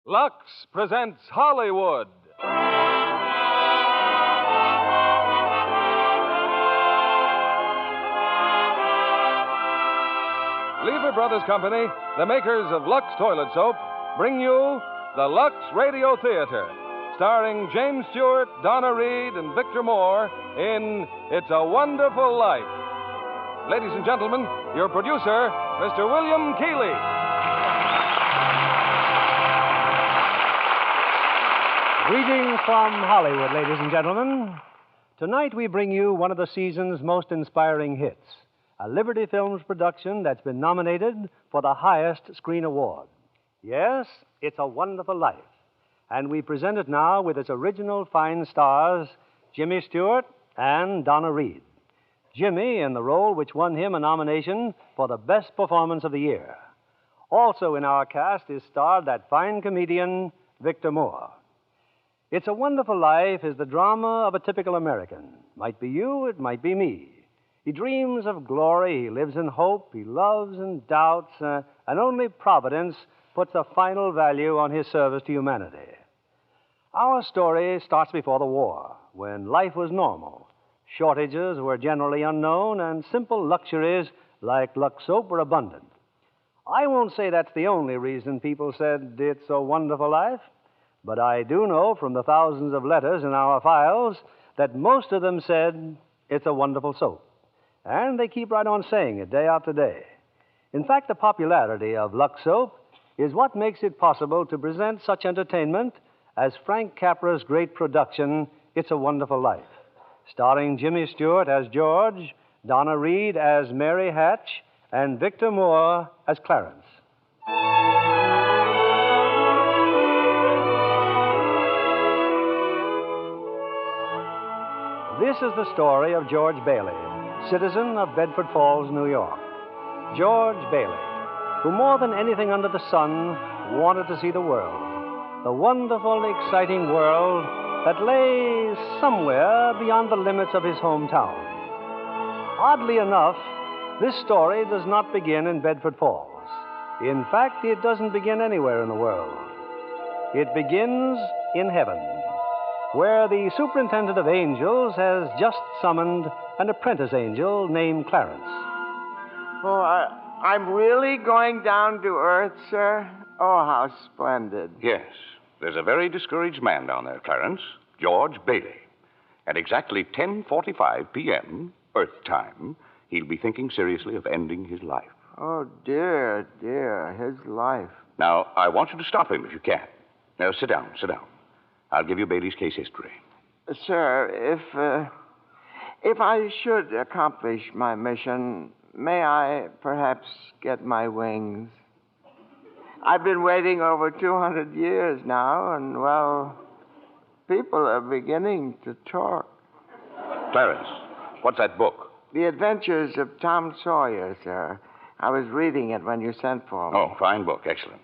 Lux presents Hollywood. Lever Brothers Company, the makers of Lux Toilet Soap, bring you the Lux Radio Theatre, starring James Stewart, Donna Reed, and Victor Moore in It's a Wonderful Life. Ladies and gentlemen, your producer, Mr. William Keighley. Greetings from Hollywood, ladies and gentlemen. Tonight we bring you one of the season's most inspiring hits, a Liberty Films production that's been nominated for the highest screen award. Yes, It's a Wonderful Life. And we present it now with its original fine stars, Jimmy Stewart and Donna Reed. Jimmy in the role which won him a nomination for the best performance of the year. Also in our cast is starred that fine comedian, Victor Moore. It's a Wonderful Life is the drama of a typical American. Might be you, it might be me. He dreams of glory, he lives in hope, he loves and doubts, and only Providence puts a final value on his service to humanity. Our story starts before the war, when life was normal. Shortages were generally unknown, and simple luxuries like Lux soap were abundant. I won't say that's the only reason people said it's a wonderful life, but I do know from the thousands of letters in our files that most of them said it's a wonderful soap. And they keep right on saying it day after day. In fact, the popularity of Lux soap is what makes it possible to present such entertainment as Frank Capra's great production, It's a Wonderful Life, starring Jimmy Stewart as George, Donna Reed as Mary Hatch, and Victor Moore as Clarence. This is the story of George Bailey, citizen of Bedford Falls, New York. George Bailey, who more than anything under the sun wanted to see the world. The wonderful, exciting world that lay somewhere beyond the limits of his hometown. Oddly enough, this story does not begin in Bedford Falls. In fact, it doesn't begin anywhere in the world. It begins in heaven, where the superintendent of angels has just summoned an apprentice angel named Clarence. Oh, I'm really going down to Earth, sir? Oh, how splendid. Yes. There's a very discouraged man down there, Clarence, George Bailey. At exactly 10:45 p.m., Earth time, he'll be thinking seriously of ending his life. Oh, dear, his life. Now, I want you to stop him if you can. Now, sit down. I'll give you Bailey's case history. Sir, if I should accomplish my mission, may I perhaps get my wings? I've been waiting over 200 years now, and, well, people are beginning to talk. Clarence, what's that book? The Adventures of Tom Sawyer, sir. I was reading it when you sent for me. Oh, fine book. Excellent.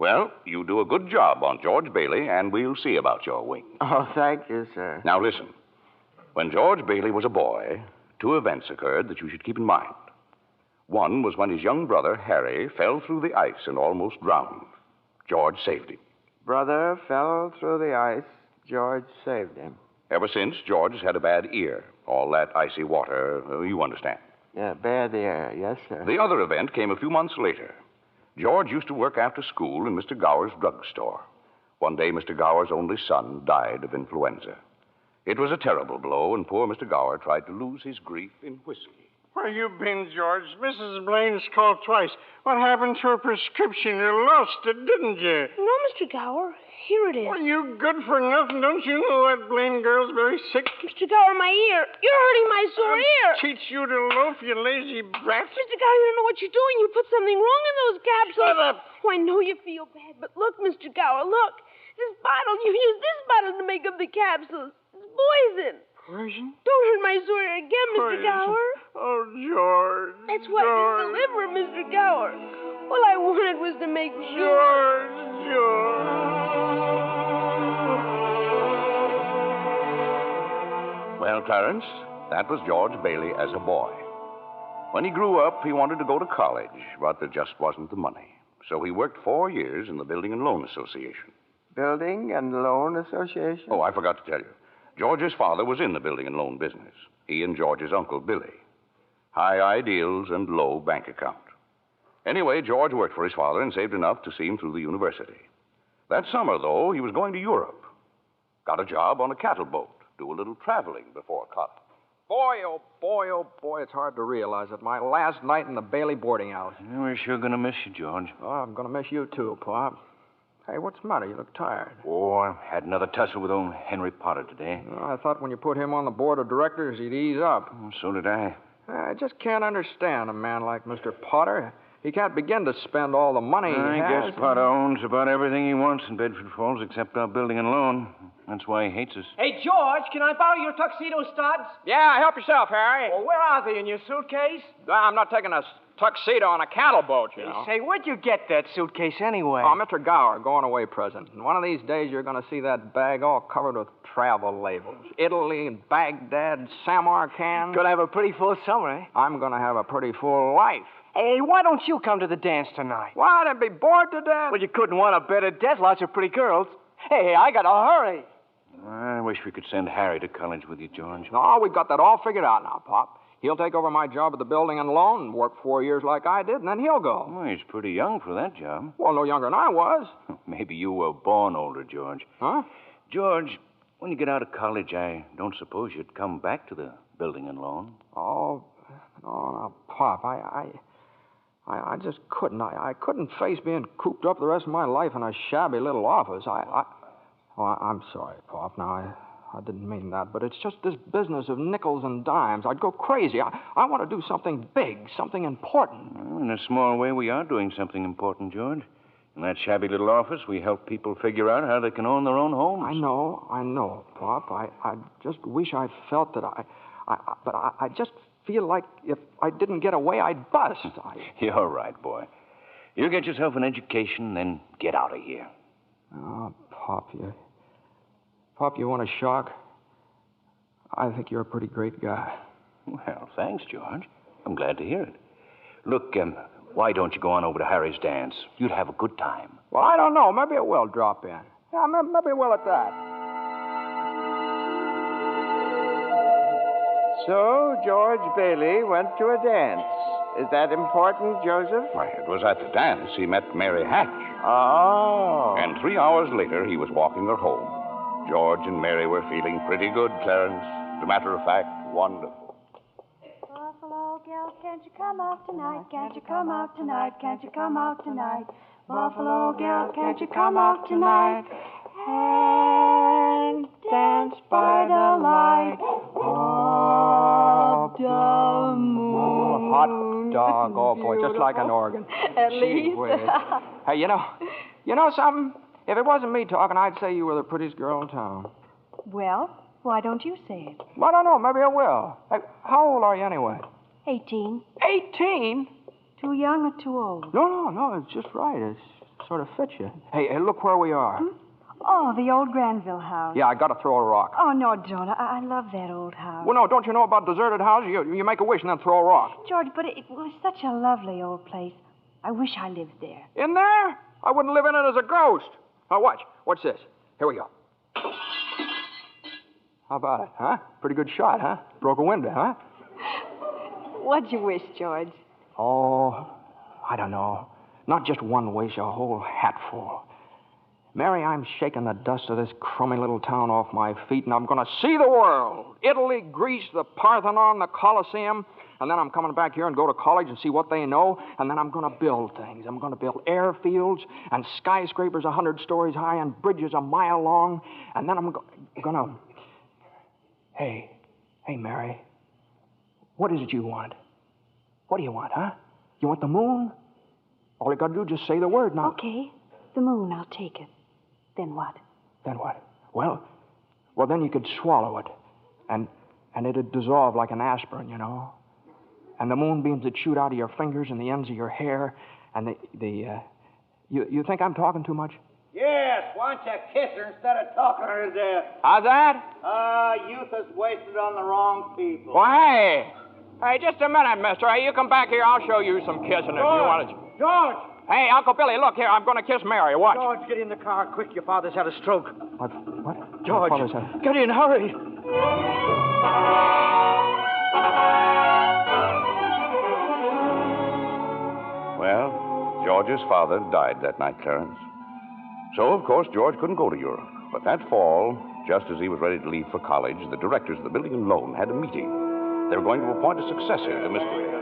Well, you do a good job on George Bailey, and we'll see about your wings. Oh, thank you, sir. Now, listen. When George Bailey was a boy, two events occurred that you should keep in mind. One was when his young brother, Harry, fell through the ice and almost drowned. George saved him. Brother fell through the ice. George saved him. Ever since, George has had a bad ear. All that icy water, you understand. Yeah, bad ear. Yes, sir. The other event came a few months later. George used to work after school in Mr. Gower's drugstore. One day, Mr. Gower's only son died of influenza. It was a terrible blow, and poor Mr. Gower tried to lose his grief in whiskey. Where you been, George? Mrs. Blaine's called twice. What happened to her prescription? You lost it, didn't you? No, Mr. Gower. Here it is. Well, you good for nothing. Don't you know that Blaine girl's very sick? Mr. Gower, my ear. You're hurting my sore ear. Teach you to loaf, you lazy brat. Mr. Gower, you don't know what you're doing. You put something wrong in those capsules. Shut up. Oh, I know you feel bad, but look, Mr. Gower, look. This bottle, you used this bottle to make up the capsules. It's poison. Poison? Don't hurt my sore ear again, Mr. Gower. Oh, George. That's why it's the liver, Mr. Gower. All I wanted was to make sure. George. Well, Clarence, that was George Bailey as a boy. When he grew up, he wanted to go to college, but there just wasn't the money. So he worked 4 years in the Building and Loan Association. Building and Loan Association? Oh, I forgot to tell you. George's father was in the building and loan business. He and George's uncle, Billy. High ideals and low bank account. Anyway, George worked for his father and saved enough to see him through the university. That summer, though, he was going to Europe. Got a job on a cattle boat. Do a little traveling before college. Boy, oh boy, it's hard to realize it. My last night in the Bailey boarding house. Yeah, we're sure going to miss you, George. Oh, I'm going to miss you, too, Pop. Hey, what's the matter? You look tired. Oh, I had another tussle with old Henry Potter today. Oh, I thought when you put him on the board of directors, he'd ease up. Oh, so did I. I just can't understand a man like Mr. Potter. He can't begin to spend all the money he has. I guess Potter owns about everything he wants in Bedford Falls except our building and loan. That's why he hates us. Hey, George, can I borrow your tuxedo studs? Yeah, help yourself, Harry. Well, where are they, in your suitcase? I'm not taking a tuxedo on a cattle boat, you know. Say, where'd you get that suitcase anyway? Oh, Mr. Gower, going away present. And one of these days you're going to see that bag all covered with travel labels. Italy and Baghdad, Samarkand. Gonna have a pretty full summer, eh? I'm going to have a pretty full life. Hey, why don't you come to the dance tonight? What? I'd be bored to death. Well, you couldn't want a better death. Lots of pretty girls. Hey, I gotta hurry. I wish we could send Harry to college with you, George. No, we've got that all figured out now, Pop. He'll take over my job at the building and loan and work 4 years like I did, and then he'll go. Well, he's pretty young for that job. Well, no younger than I was. Maybe you were born older, George. Huh? George, when you get out of college, I don't suppose you'd come back to the building and loan. Oh, no, Pop, I just couldn't. I couldn't face being cooped up the rest of my life in a shabby little office. I'm sorry, Pop. Now, I didn't mean that, but it's just this business of nickels and dimes. I'd go crazy. I want to do something big, something important. Well, in a small way, we are doing something important, George. In that shabby little office, we help people figure out how they can own their own homes. I know, Pop. I just wish I felt that but I just feel like if I didn't get away, I'd bust. You're right, boy. You get yourself an education, then get out of here. Oh, Pop, you want a shock? I think you're a pretty great guy. Well, thanks, George. I'm glad to hear it. Look, why don't you go on over to Harry's dance? You'd have a good time. Well, I don't know. Maybe it will drop in. Yeah, maybe it will at that. So, George Bailey went to a dance. Is that important, Joseph? Why, it was at the dance he met Mary Hatch. Oh. And 3 hours later, he was walking her home. George and Mary were feeling pretty good, Clarence. As a matter of fact, wonderful. Buffalo girl, can't you come out tonight? Can't you come out tonight? Can't you come out tonight? Buffalo girl, can't you come out tonight? And dance by the light of the moon. Hot dog, oh boy, just like an organ. At Gee least. whiz. Hey, you know something? If it wasn't me talking, I'd say you were the prettiest girl in town. Well, why don't you say it? Well, I don't know. Maybe I will. Hey, how old are you anyway? 18. 18? Too young or too old? No. It's just right. It sort of fits you. Hey, look where we are. Oh, the old Granville house. Yeah, I got to throw a rock. Oh, no, Donna. I love that old house. Well, no, don't you know about deserted houses? You make a wish and then throw a rock. George, but it was such a lovely old place. I wish I lived there. In there? I wouldn't live in it as a ghost. Now, watch. What's this? Here we go. How about it, huh? Pretty good shot, huh? Broke a window, huh? What'd you wish, George? Oh, I don't know. Not just one wish, a whole hatful. Mary, I'm shaking the dust of this crummy little town off my feet, and I'm going to see the world. Italy, Greece, the Parthenon, the Colosseum. And then I'm coming back here and go to college and see what they know. And then I'm going to build things. I'm going to build airfields and skyscrapers 100 stories high and bridges a mile long. And then I'm going to... Hey, Mary. What is it you want? What do you want, huh? You want the moon? All you got to do is just say the word now. Okay, the moon, I'll take it. Then what? Then what? Well, then you could swallow it. And it'd dissolve like an aspirin, you know. And the moonbeams would shoot out of your fingers and the ends of your hair. And you think I'm talking too much? Yes, why don't you kiss her instead of talking her to death? How's that? Youth is wasted on the wrong people. Well, hey, just a minute, mister. Hey, you come back here. I'll show you some kissing if you want to. George, Hey, Uncle Billy, look here. I'm going to kiss Mary. Watch. George, get in the car quick. Your father's had a stroke. What? George, My father's had... get in, hurry. Well, George's father died that night, Clarence. So, of course, George couldn't go to Europe. But that fall, just as he was ready to leave for college, the directors of the building and loan had a meeting. They were going to appoint a successor to Mr.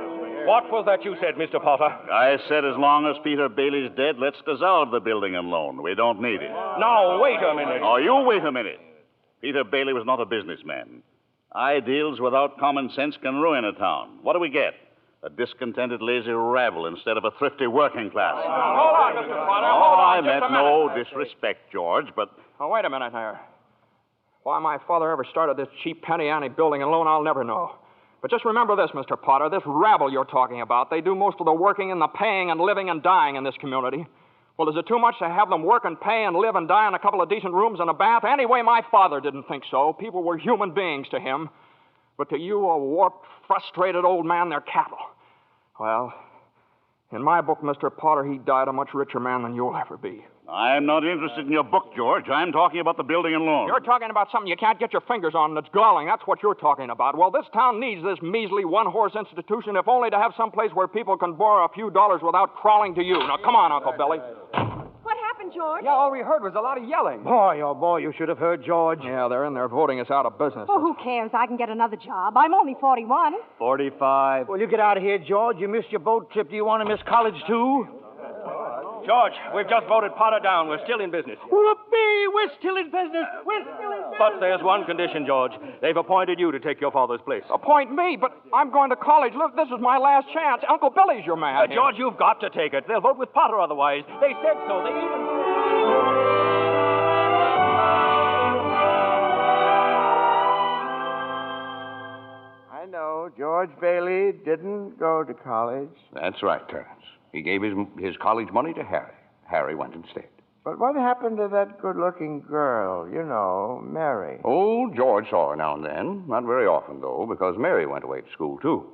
What was that you said, Mr. Potter? I said as long as Peter Bailey's dead, let's dissolve the building and loan. We don't need it. Now, wait a minute. Oh, you wait a minute. Peter Bailey was not a businessman. Ideals without common sense can ruin a town. What do we get? A discontented, lazy rabble instead of a thrifty working class. Hold on, Mr. Potter. Oh, Hold on. I meant no disrespect, George, but... Oh, wait a minute here. Why my father ever started this cheap penny ante building and loan, I'll never know. But just remember this, Mr. Potter, this rabble you're talking about, they do most of the working and the paying and living and dying in this community. Well, is it too much to have them work and pay and live and die in a couple of decent rooms and a bath? Anyway, my father didn't think so. People were human beings to him. But to you, a warped, frustrated old man, they're cattle. Well, in my book, Mr. Potter, he died a much richer man than you'll ever be. I'm not interested in your book, George. I'm talking about the building and loan. You're talking about something you can't get your fingers on that's galling. That's what you're talking about. Well, this town needs this measly one-horse institution, if only to have some place where people can borrow a few dollars without crawling to you. Now, come on, Uncle Billy. What happened, George? Yeah, all we heard was a lot of yelling. Boy, oh boy, you should have heard George. Yeah, they're in there voting us out of business. Oh, who cares? I can get another job. I'm only 41. 45. Well, you get out of here, George. You missed your boat trip. Do you want to miss college, too? George, we've just voted Potter down. We're still in business. Whoopee! We're still in business. We're still in business. But there's one condition, George. They've appointed you to take your father's place. Appoint me, but I'm going to college. Look, this is my last chance. Uncle Billy's your man. George, you've got to take it. They'll vote with Potter otherwise. They said so. They even... I know George Bailey didn't go to college. That's right, Clarence. He gave his college money to Harry. Harry went instead. But what happened to that good-looking girl, you know, Mary? Oh, George saw her now and then. Not very often, though, because Mary went away to school, too.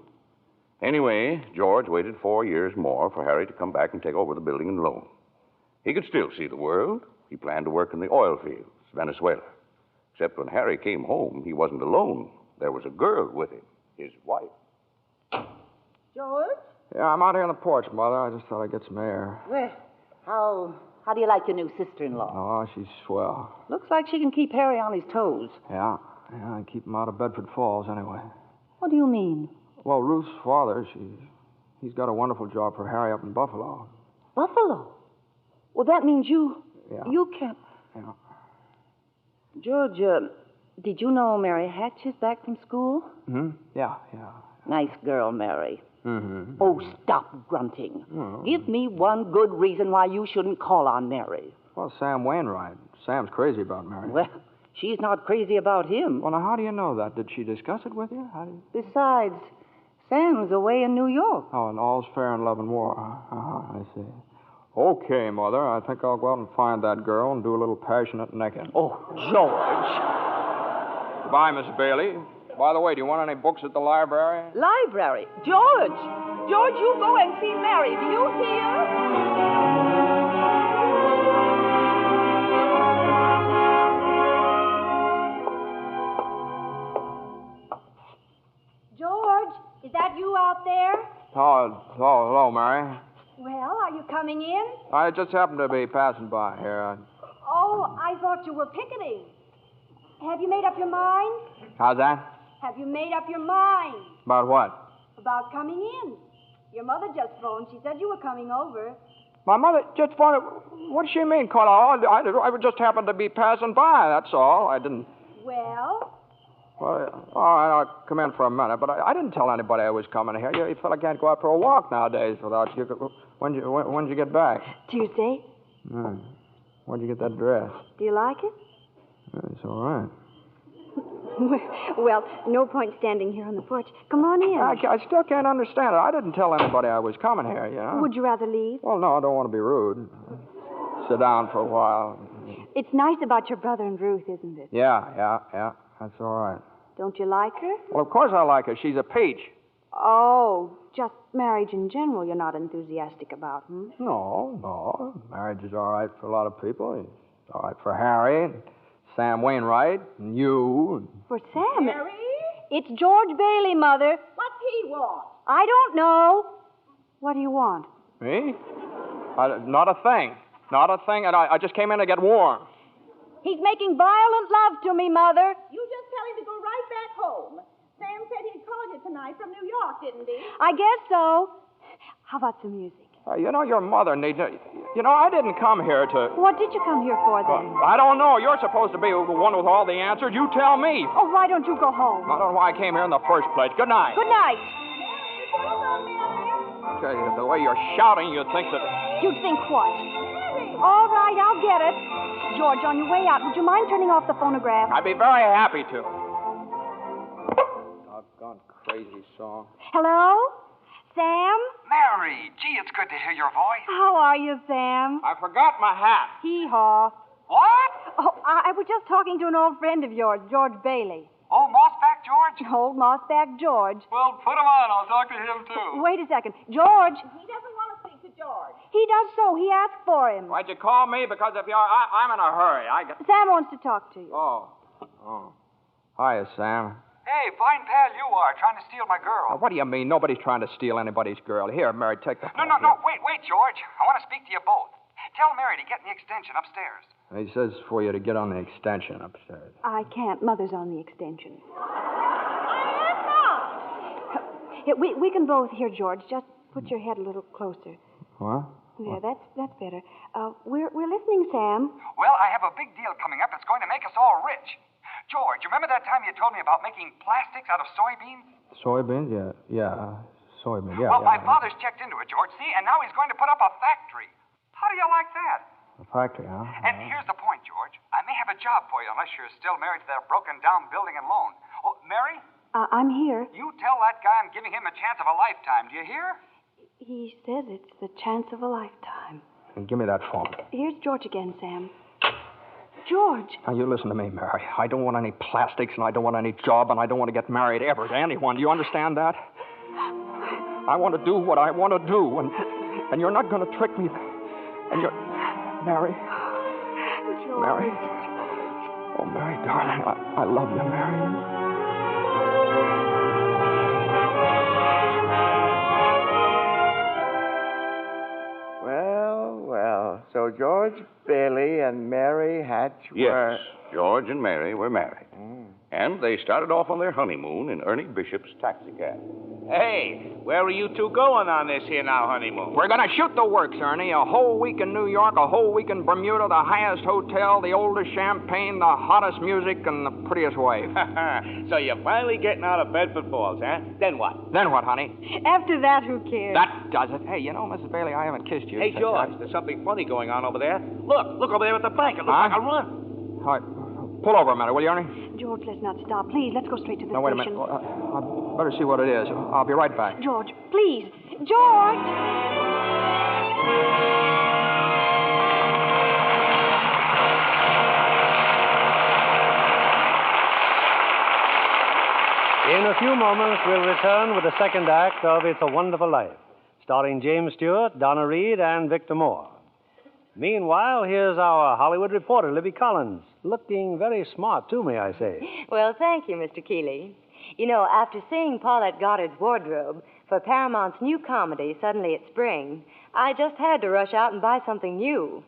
Anyway, George waited 4 years more for Harry to come back and take over the building and loan. He could still see the world. He planned to work in the oil fields, Venezuela. Except when Harry came home, he wasn't alone. There was a girl with him, his wife. George? Yeah, I'm out here on the porch, Mother. I just thought I'd get some air. Well, how do you like your new sister-in-law? Oh, she's swell. Looks like she can keep Harry on his toes. Yeah, I keep him out of Bedford Falls anyway. What do you mean? Well, Ruth's father, he's got a wonderful job for Harry up in Buffalo. Buffalo? Well, that means you can't... Yeah. George, did you know Mary Hatch is back from school? Hmm? Yeah. Nice girl, Mary. Mm-hmm. Oh, stop grunting. Oh. Give me one good reason why you shouldn't call on Mary. Well, Sam Wainwright. Sam's crazy about Mary. Well, she's not crazy about him. Well, now, how do you know that? Did she discuss it with you? Besides, Sam's away in New York. Oh, and all's fair in love and war. I see. Okay, Mother, I think I'll go out and find that girl and do a little passionate necking. Oh, George. Goodbye, Miss Bailey. By the way, do you want any books at the library? Library? George! George, you go and see Mary. Do you hear? George, is that you out there? Oh, hello, Mary. Well, are you coming in? I just happened to be passing by here. Oh, I thought you were picketing. Have you made up your mind? How's that? Have you made up your mind? About what? About coming in. Your mother just phoned. She said you were coming over. My mother just phoned. What does she mean, Carla? I just happened to be passing by, that's all. I didn't... Well? Well, all right, I'll come in for a minute, but I didn't tell anybody I was coming here. You fella can't go out for a walk nowadays without you... When'd you get back? Tuesday. Where'd you get that dress? Do you like it? It's all right. Well, no point standing here on the porch. Come on in. I still can't understand it. I didn't tell anybody I was coming here, you know. Would you rather leave? Well, no, I don't want to be rude. Sit down for a while. It's nice about your brother and Ruth, isn't it? Yeah. That's all right. Don't you like her? Well, of course I like her. She's a peach. Oh, just marriage in general you're not enthusiastic about, hmm? No. Marriage is all right for a lot of people. It's all right for Harry, and Sam Wainwright, and you. For Sam? Harry? It's George Bailey, Mother. What's he want? I don't know. What do you want? Me? Not a thing. Not a thing, and I just came in to get warm. He's making violent love to me, Mother. You just tell him to go right back home. Sam said he'd call you tonight from New York, didn't he? I guess so. How about some music? Your mother needs... I didn't come here to... What did you come here for, then? I don't know. You're supposed to be the one with all the answers. You tell me. Oh, why don't you go home? I don't know why I came here in the first place. Good night. Good night. Okay, the way you're shouting, you'd think that... You'd think what? All right, I'll get it. George, on your way out, would you mind turning off the phonograph? I'd be very happy to. Doggone crazy song. Hello? Sam? Mary, gee, it's good to hear your voice. How are you, Sam? I forgot my hat. Hee-haw. What? Oh, I was just talking to an old friend of yours, George Bailey. Oh, Mossback George? Old Mossback George. Well, put him on. I'll talk to him, too. Wait a second. George. He doesn't want to speak to George. He does so. He asked for him. Why'd you call me? Because if you're... I'm in a hurry. Sam wants to talk to you. Oh. Hiya, Sam. Hey, fine pal you are, trying to steal my girl. What do you mean? Nobody's trying to steal anybody's girl. Here, Mary, take the... No, wait, George. I want to speak to you both. Tell Mary to get in the extension upstairs. He says for you to get on the extension upstairs. I can't. Mother's on the extension. I am not. We can both hear, George. Just put your head a little closer. What? There, that's better. We're listening, Sam. Well, I have a big deal coming up that's going to make us all rich. George, you remember that time you told me about making plastics out of soybeans? Soybeans? Yeah. Soybeans, yeah. Well, my father's checked into it, George, see? And now he's going to put up a factory. How do you like that? A factory, huh? And here's the point, George. I may have a job for you unless you're still married to that broken-down building and loan. Oh, Mary? I'm here. You tell that guy I'm giving him a chance of a lifetime. Do you hear? He says it's the chance of a lifetime. And give me that phone. Here's George again, Sam. George. Now, you listen to me, Mary. I don't want any plastics, and I don't want any job, and I don't want to get married ever to anyone. Do you understand that? I want to do what I want to do, and you're not going to trick me. And you're... Mary. George. Mary. Oh, Mary, darling, I love you, Mary. Well. So George Bailey and Mary Hatch were... Yes, George and Mary were married. And they started off on their honeymoon in Ernie Bishop's taxicab. Hey, where are you two going on this here now honeymoon? We're going to shoot the works, Ernie. A whole week in New York, a whole week in Bermuda, the highest hotel, the oldest champagne, the hottest music, and the prettiest wife. So you're finally getting out of Bedford Falls, huh? Then what? Then what, honey? After that, who cares? That does it. Hey, Mrs. Bailey, I haven't kissed you. Hey, George, there's something funny going on over there. Look over there at the bank. It looks like a run. All right. Pull over a minute, will you, Ernie? George, let's not stop. Please, let's go straight to the No, wait a station. minute. I better see what it is. I'll be right back. George, please. George! In a few moments, we'll return with the second act of It's a Wonderful Life, starring James Stewart, Donna Reed, and Victor Moore. Meanwhile, here's our Hollywood reporter, Libby Collins, looking very smart, too, may I say. Well, thank you, Mr. Keeley. After seeing Paulette Goddard's wardrobe for Paramount's new comedy, Suddenly It's Spring, I just had to rush out and buy something new.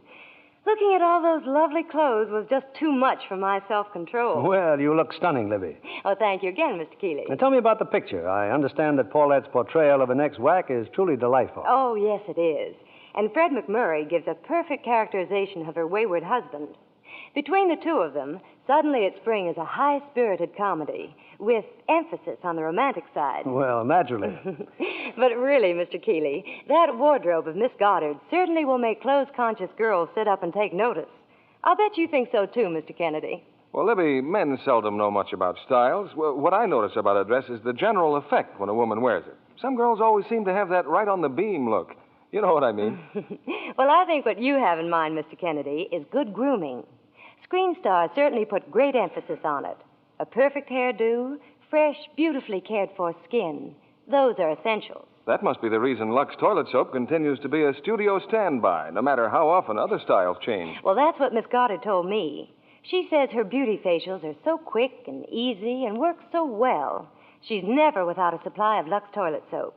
Looking at all those lovely clothes was just too much for my self-control. Well, you look stunning, Libby. Oh, thank you again, Mr. Keeley. Now, tell me about the picture. I understand that Paulette's portrayal of an ex-whack is truly delightful. Oh, yes, it is. And Fred McMurray gives a perfect characterization of her wayward husband. Between the two of them, Suddenly It's Spring is a high-spirited comedy with emphasis on the romantic side. Well, naturally. But really, Mr. Keeley, that wardrobe of Miss Goddard certainly will make clothes-conscious girls sit up and take notice. I'll bet you think so, too, Mr. Kennedy. Well, Libby, men seldom know much about styles. Well, what I notice about a dress is the general effect when a woman wears it. Some girls always seem to have that right-on-the-beam look. You know what I mean. Well, I think what you have in mind, Mr. Kennedy, is good grooming. Screen stars certainly put great emphasis on it. A perfect hairdo, fresh, beautifully cared-for skin. Those are essentials. That must be the reason Lux Toilet Soap continues to be a studio standby, no matter how often other styles change. Well, that's what Miss Goddard told me. She says her beauty facials are so quick and easy and work so well. She's never without a supply of Lux Toilet Soap.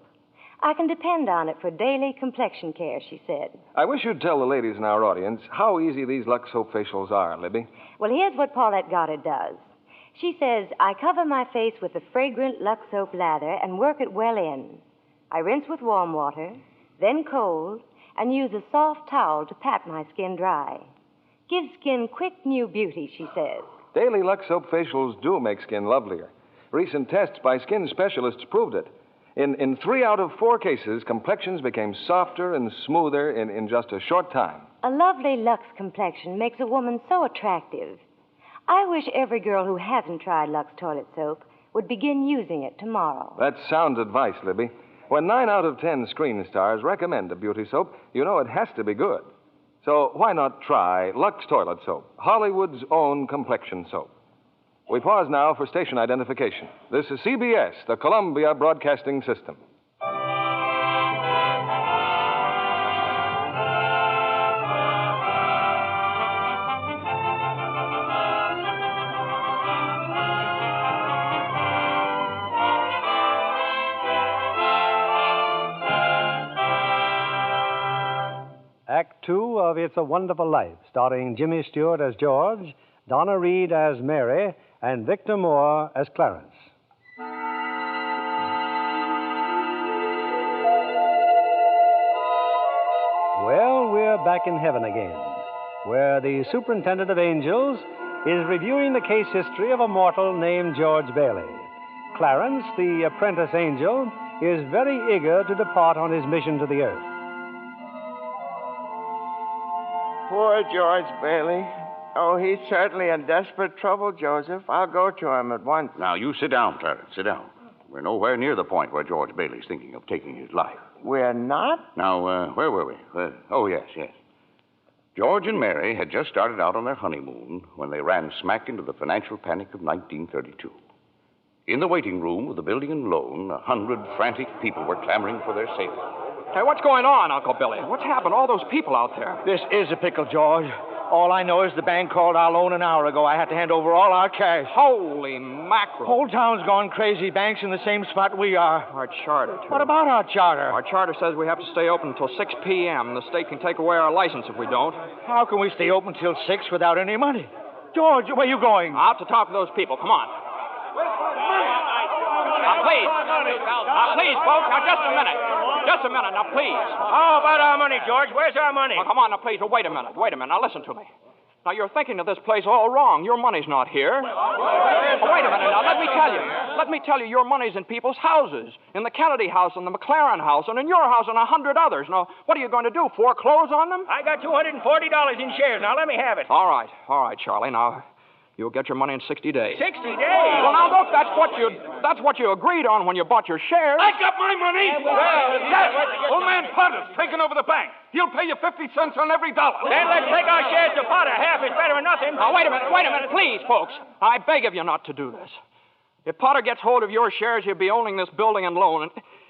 I can depend on it for daily complexion care, she said. I wish you'd tell the ladies in our audience how easy these Lux Soap facials are, Libby. Well, here's what Paulette Goddard does. She says, I cover my face with the fragrant Lux Soap lather and work it well in. I rinse with warm water, then cold, and use a soft towel to pat my skin dry. Gives skin quick new beauty, she says. Daily Lux Soap facials do make skin lovelier. Recent tests by skin specialists proved it. In 3 out of 4 cases, complexions became softer and smoother in just a short time. A lovely Lux complexion makes a woman so attractive. I wish every girl who hasn't tried Lux Toilet Soap would begin using it tomorrow. That's sound advice, Libby. When 9 out of 10 screen stars recommend a beauty soap, you know it has to be good. So why not try Lux Toilet Soap, Hollywood's own complexion soap? We pause now for station identification. This is CBS, the Columbia Broadcasting System. Act 2 of It's a Wonderful Life, starring Jimmy Stewart as George, Donna Reed as Mary, and Victor Moore as Clarence. Well, we're back in heaven again, where the superintendent of angels is reviewing the case history of a mortal named George Bailey. Clarence, the apprentice angel, is very eager to depart on his mission to the earth. Poor George Bailey. Oh, he's certainly in desperate trouble, Joseph. I'll go to him at once. Now, you sit down, Clarence. Sit down. We're nowhere near the point where George Bailey's thinking of taking his life. We're not? Now, where were we? Oh, yes. George and Mary had just started out on their honeymoon when they ran smack into the financial panic of 1932. In the waiting room of the building and loan, 100 frantic people were clamoring for their safety. Hey, what's going on, Uncle Billy? What's happened to all those people out there? This is a pickle, George. All I know is the bank called our loan an hour ago. I had to hand over all our cash. Holy mackerel. Whole town's gone crazy. Bank's in the same spot we are. Our charter, too. What about our charter? Our charter says we have to stay open until 6 p.m. The state can take away our license if we don't. How can we stay open till 6 without any money? George, where are you going? Out to talk to those people. Come on. Now, please, folks. Now, just a minute. Just a minute. Now, please. How about our money, George? Where's our money? Well, come on, now, please. Well, wait a minute. Now, listen to me. Now, you're thinking of this place all wrong. Your money's not here. Oh, wait a minute. Now, let me tell you, your money's in people's houses. In the Kennedy house, and the McLaren house, and in your house, and 100 others. Now, what are you going to do, foreclose on them? I got $240 in shares. Now, let me have it. All right, Charlie. Now, you'll get your money in 60 days. 60 days? Well, now, look, that's what you agreed on when you bought your shares. I got my money! Yes! Old man Potter's taking over the bank. He'll pay you 50 cents on every dollar. Then let's take our shares to Potter. Half is better than nothing. Now, wait a minute, please, folks. I beg of you not to do this. If Potter gets hold of your shares, he'll be owning this building and loan.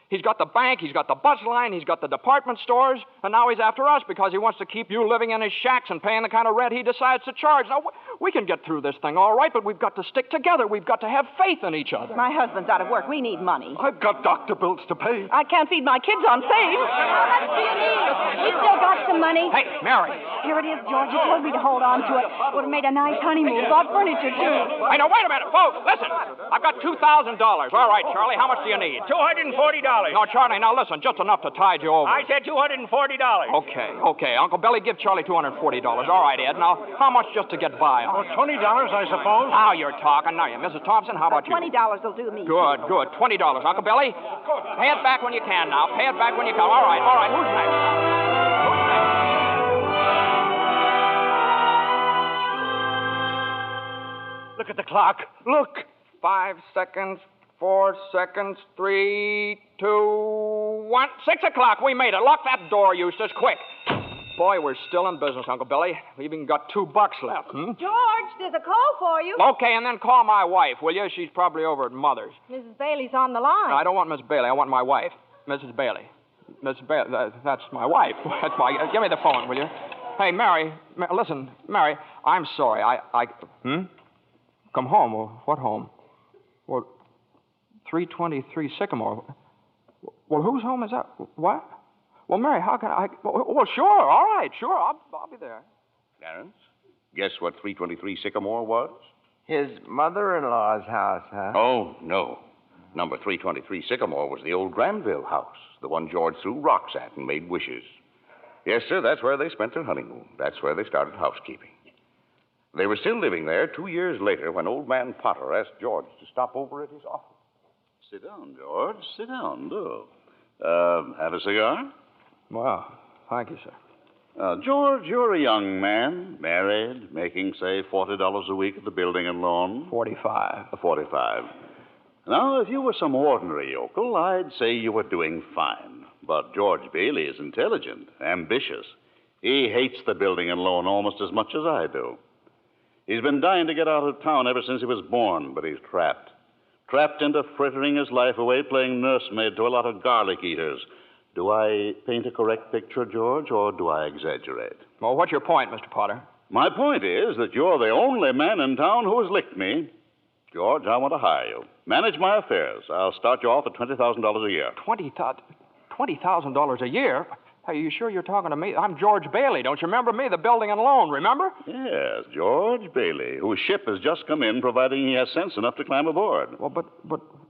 He's got the bank, he's got the bus line, he's got the department stores, and now he's after us because he wants to keep you living in his shacks and paying the kind of rent he decides to charge. Now, we can get through this thing all right, but we've got to stick together. We've got to have faith in each other. My husband's out of work. We need money. I've got doctor bills to pay. I can't feed my kids on faith. How much do you need? We still got some money. Hey, Mary. Here it is, George. You told me to hold on to it. Would have made a nice honeymoon. Bought furniture, too. Hey, now, wait a minute, folks. Listen. I've got $2,000. All right, Charlie, how much do you need? $240. No, Charlie, now listen, just enough to tide you over. I said $240. Okay. Uncle Billy, give Charlie $240. All right, Ed. Now, how much just to get by on? $20, I suppose. Now you're talking. Now, Mrs. Thompson, how about you? $20 will do me. Good. $20. Uncle Billy, pay it back when you can now. Pay it back when you can. All right. Who's next? Look at the clock. Look. 5 seconds, 4 seconds, 3, 2, 1. 6 o'clock. We made it. Lock that door, Eustace, quick. Boy, we're still in business, Uncle Billy. We've even got $2 left. George, there's a call for you. Okay, and then call my wife, will you? She's probably over at Mother's. Mrs. Bailey's on the line. No, I don't want Miss Bailey. I want my wife. Mrs. Bailey. Mrs. Bailey, that's my wife. That's my... give me the phone, will you? Hey, Mary. Listen, Mary, I'm sorry. I... Come home? Well, what home? Well, 323 Sycamore. Well, whose home is that? What? Well, Mary, how can I... Well, sure, all right, sure, I'll be there. Clarence, guess what 323 Sycamore was? His mother-in-law's house, huh? Oh, no. Number 323 Sycamore was the old Granville house, the one George threw rocks at and made wishes. Yes, sir, that's where they spent their honeymoon. That's where they started housekeeping. They were still living there 2 years later when old man Potter asked George to stop over at his office. Sit down, George. Sit down, do. Have a cigar? Well, thank you, sir. George, you're a young man, married, making, say, $40 a week at the building and loan. 45. 45. Now, if you were some ordinary yokel, I'd say you were doing fine. But George Bailey is intelligent, ambitious. He hates the building and loan almost as much as I do. He's been dying to get out of town ever since he was born, but he's trapped. Trapped into frittering his life away playing nursemaid to a lot of garlic eaters. Do I paint a correct picture, George, or do I exaggerate? Well, what's your point, Mr. Potter? My point is that you're the only man in town who has licked me. George, I want to hire you. Manage my affairs. I'll start you off at $20,000 a year. $20,000 a year? Are you sure you're talking to me? I'm George Bailey. Don't you remember me? The building and loan, remember? Yes, George Bailey, whose ship has just come in, providing he has sense enough to climb aboard. Well, but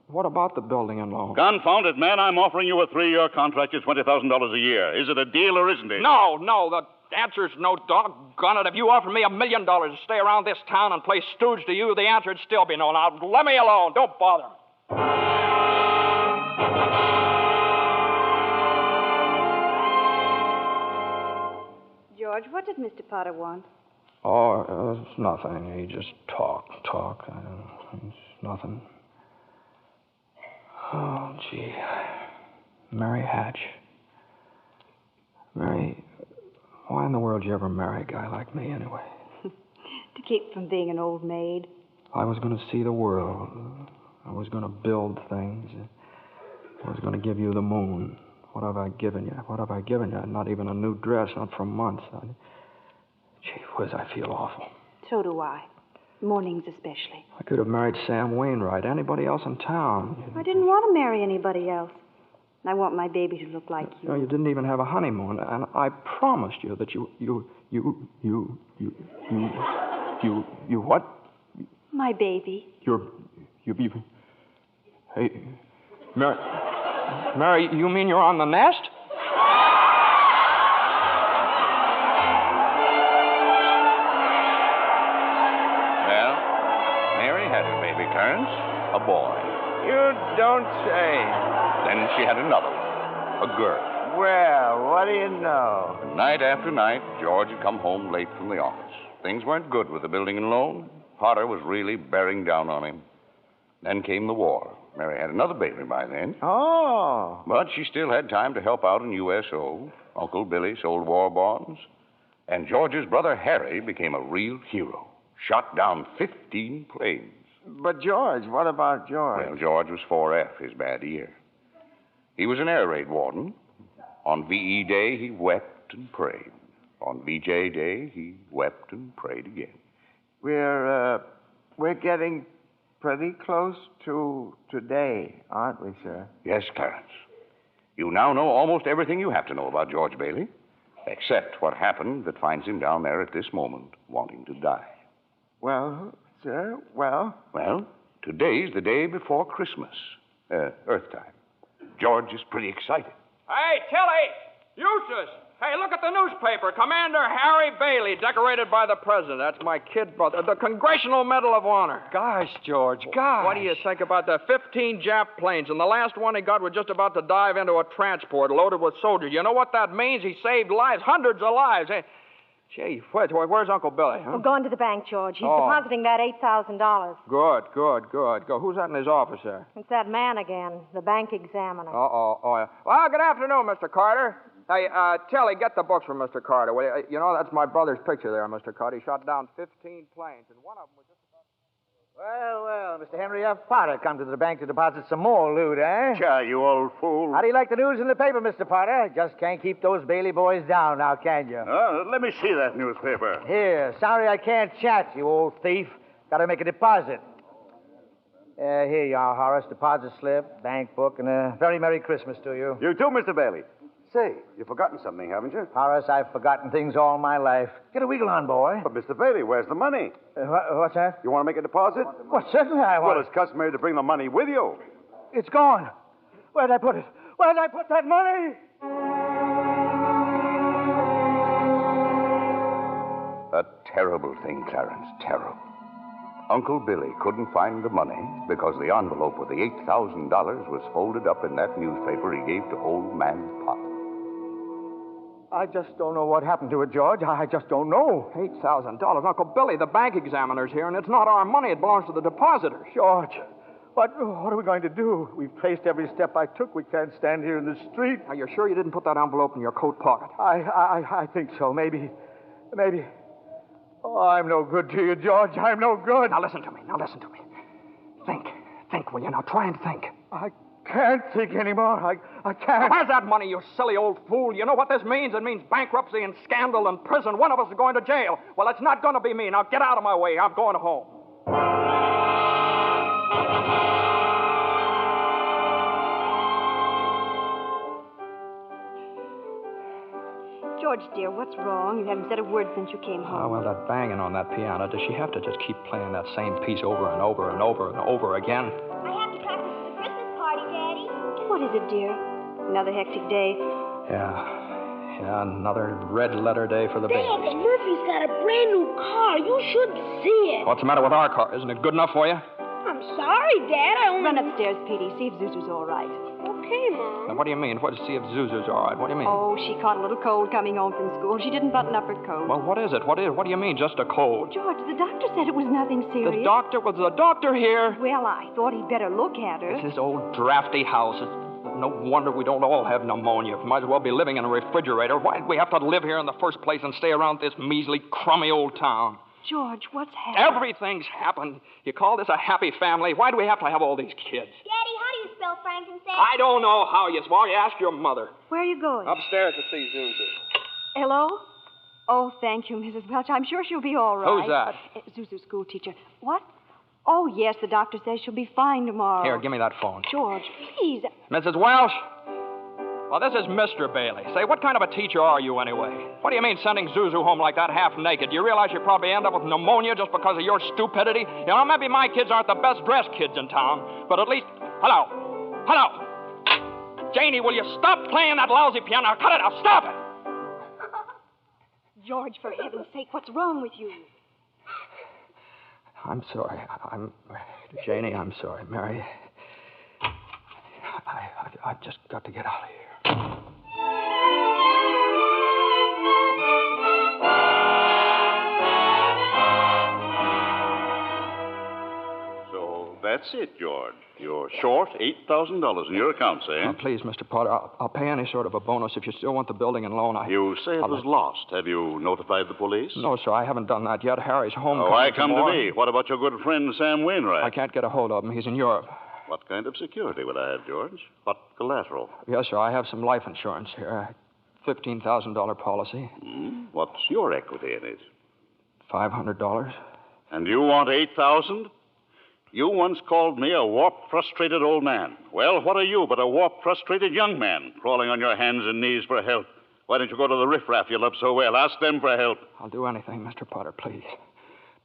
what about the building and loan? Confound it, man. I'm offering you a 3-year contract at $20,000 a year. Is it a deal or isn't it? No. The answer's no, doggone it. If you offered me $1 million to stay around this town and play stooge to you, the answer'd still be no. Now, let me alone. Don't bother me. George, what did Mr. Potter want? Oh, it's nothing. He just talk. It's nothing. Oh, gee. Mary Hatch. Mary, why in the world did you ever marry a guy like me, anyway? To keep from being an old maid. I was going to see the world. I was going to build things. I was going to give you the moon. What have I given you? Not even a new dress, not for months. Gee whiz, I feel awful. So do I. Mornings especially. I could have married Sam Wainwright, anybody else in town. I didn't want to marry anybody else. I want my baby to look like you. No, you didn't even have a honeymoon, and I promised you that you what? My baby. Hey, Mary, you mean you're on the nest? Well, Mary had her baby, Clarence, a boy. You don't say. Then she had another one, a girl. Well, what do you know? Night after night, George had come home late from the office. Things weren't good with the building and loan. Potter was really bearing down on him. Then came the war. Mary had another baby by then. Oh. But she still had time to help out in USO. Uncle Billy sold war bonds. And George's brother Harry became a real hero. Shot down 15 planes. But George, what about George? Well, George was 4F, his bad ear. He was an air raid warden. On VE Day, he wept and prayed. On VJ Day, he wept and prayed again. We're getting pretty close to today, aren't we, sir? Yes, Clarence. You now know almost everything you have to know about George Bailey, except what happened that finds him down there at this moment, wanting to die. Well, sir, well? Well, today's the day before Christmas, Earth time. George is pretty excited. Hey, Tilly! Eustace! Hey, look at the newspaper. Commander Harry Bailey, decorated by the president. That's my kid brother. The Congressional Medal of Honor. Gosh, George, gosh. What do you think about the 15 Jap planes? And the last one he got was just about to dive into a transport loaded with soldiers. You know what that means? He saved lives, hundreds of lives. Hey, gee, where's Uncle Billy? Huh? We're going to the bank, George. He's depositing that $8,000. Good. Go. Who's that in his office there? It's that man again, the bank examiner. Oh, yeah. Well, good afternoon, Mr. Carter. Hey, Tilly, get the books from Mr. Carter. Well, you know, that's my brother's picture there, Mr. Carter. He shot down 15 planes, and one of them was just about... Well, Mr. Henry F. Potter come to the bank to deposit some more loot, eh? Sure, you old fool. How do you like the news in the paper, Mr. Potter? Just can't keep those Bailey boys down now, can you? Let me see that newspaper. Here, sorry I can't chat, you old thief. Gotta make a deposit. Here you are, Horace. Deposit slip, bank book, and a very Merry Christmas to you. You too, Mr. Bailey. Say, you've forgotten something, haven't you? Horace, I've forgotten things all my life. Get a wiggle on, boy. But, Mr. Bailey, where's the money? What's that? You want to make a deposit? Well, certainly I want. Well, it's customary to bring the money with you. It's gone. Where'd I put it? Where'd I put that money? A terrible thing, Clarence, terrible. Uncle Billy couldn't find the money because the envelope with the $8,000 was folded up in that newspaper he gave to old man Potter. I just don't know what happened to it, George. I just don't know. $8,000. Uncle Billy, the bank examiner's here, and it's not our money. It belongs to the depositors. George, what are we going to do? We've traced every step I took. We can't stand here in the street. Are you sure you didn't put that envelope in your coat pocket? I think so. Maybe. Oh, I'm no good to you, George. I'm no good. Now listen to me. Think, will you? Now try and think. I can't think anymore. I can't. Where's that money, you silly old fool? You know what this means? It means bankruptcy and scandal and prison. One of us is going to jail. Well, it's not going to be me. Now get out of my way. I'm going home. George, dear, what's wrong? You haven't said a word since you came home. Oh, well, that banging on that piano. Does she have to just keep playing that same piece over and over and over and over again? I have to practice for the Christmas party, Daddy. What is it, dear? Another hectic day? Yeah, another red letter day for the baby. Dad, Murphy's got a brand new car. You should see it. What's the matter with our car? Isn't it good enough for you? I'm sorry, Dad. I only... Run upstairs, Petey. See if Zuzu's all right. Okay, Mom. Now, what do you mean? What, see if Zuzu's all right? What do you mean? Oh, she caught a little cold coming home from school. She didn't button up her coat. Well, what is it? What do you mean, just a cold? George, the doctor said it was nothing serious. Was the doctor here? Well, I thought he'd better look at her. It's this old drafty house. It's no wonder we don't all have pneumonia. Might as well be living in a refrigerator. Why'd we have to live here in the first place and stay around this measly, crummy old town? George, what's happened? Everything's happened. You call this a happy family? Why do we have to have all these kids? Daddy, how do you spell frankincense? I don't know how you spell. You ask your mother. Where are you going? Upstairs to see Zuzu. Hello? Oh, thank you, Mrs. Welch. I'm sure she'll be all right. Who's that? Zuzu's school teacher. What? Oh, yes, the doctor says she'll be fine tomorrow. Here, give me that phone. George, please. Mrs. Welsh? Well, this is Mr. Bailey. Say, what kind of a teacher are you anyway? What do you mean sending Zuzu home like that half naked? Do you realize you'll probably end up with pneumonia just because of your stupidity? You know, maybe my kids aren't the best dressed kids in town, but at least... Hello! Janie, will you stop playing that lousy piano? Cut it out! Stop it! George, for heaven's sake, what's wrong with you? I'm sorry. Janie, I'm sorry. Mary, I've just got to get out of here. So that's it, George. You're short $8,000 in your accounts, eh? Oh, please, Mr. Potter, I'll pay any sort of a bonus if you still want the building and loan. You say it was lost. Have you notified the police? No, sir, I haven't done that yet. Harry's home. Oh, I come to me. What about your good friend, Sam Wainwright? I can't get a hold of him. He's in Europe. What kind of security would I have, George? What collateral? Yes, sir, I have some life insurance here. $15,000 policy. What's your equity in it? $500. And you want $8,000? You once called me a warped, frustrated old man. Well, what are you but a warped, frustrated young man crawling on your hands and knees for help? Why don't you go to the riffraff you love so well? Ask them for help. I'll do anything, Mr. Potter, please.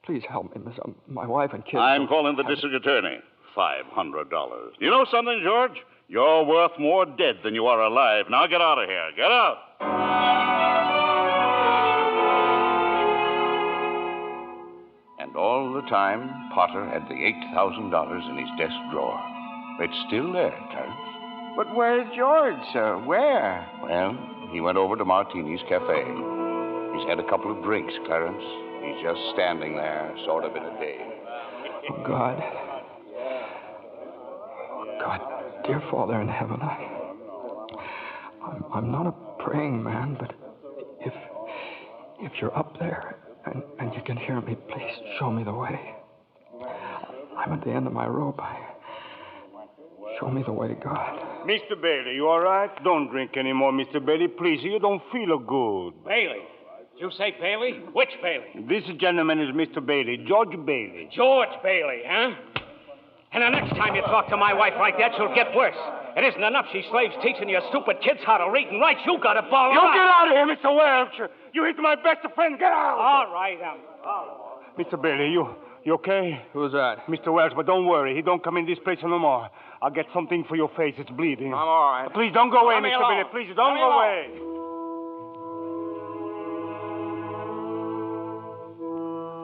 Please help me, Miss. My wife and kids. I'm calling the district attorney. $500. You know something, George? You're worth more dead than you are alive. Now get out of here. Get out. And all the time, Potter had the $8,000 in his desk drawer. It's still there, Clarence. But where's George, sir? Where? Well, he went over to Martini's Cafe. He's had a couple of drinks, Clarence. He's just standing there, sort of in a daze. Oh, God. God, dear Father in heaven, I'm not a praying man, but if you're up there and you can hear me, please show me the way. I'm at the end of my rope. Show me the way, God. Mr. Bailey, you all right? Don't drink anymore, Mr. Bailey. Please, you don't feel good. Bailey. Did you say Bailey? Which Bailey? This gentleman is Mr. Bailey, George Bailey. George Bailey, huh? And the next time you talk to my wife like that, she'll get worse. It isn't enough she slaves teaching your stupid kids how to read and write. You got to ball You them get out. out of here, Mr. Welch. You hit my best friend. Get out. All right. Mr. Bailey, you okay? Who's that? Mr. Welch, but don't worry. He don't come in this place no more. I'll get something for your face. It's bleeding. I'm all right. Please don't go away, Let me Mr. alone. Bailey. Please don't Let me go alone. away.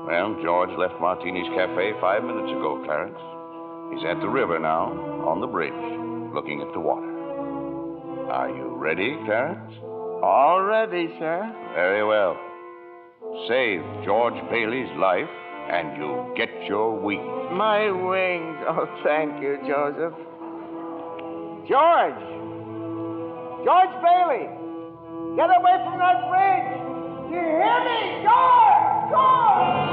Well, George left Martini's Cafe 5 minutes ago, Clarence. He's at the river now, on the bridge, looking at the water. Are you ready, Clarence? All ready, sir. Very well. Save George Bailey's life, and you'll get your wings. My wings. Oh, thank you, Joseph. George! George Bailey! Get away from that bridge! You hear me? George! George!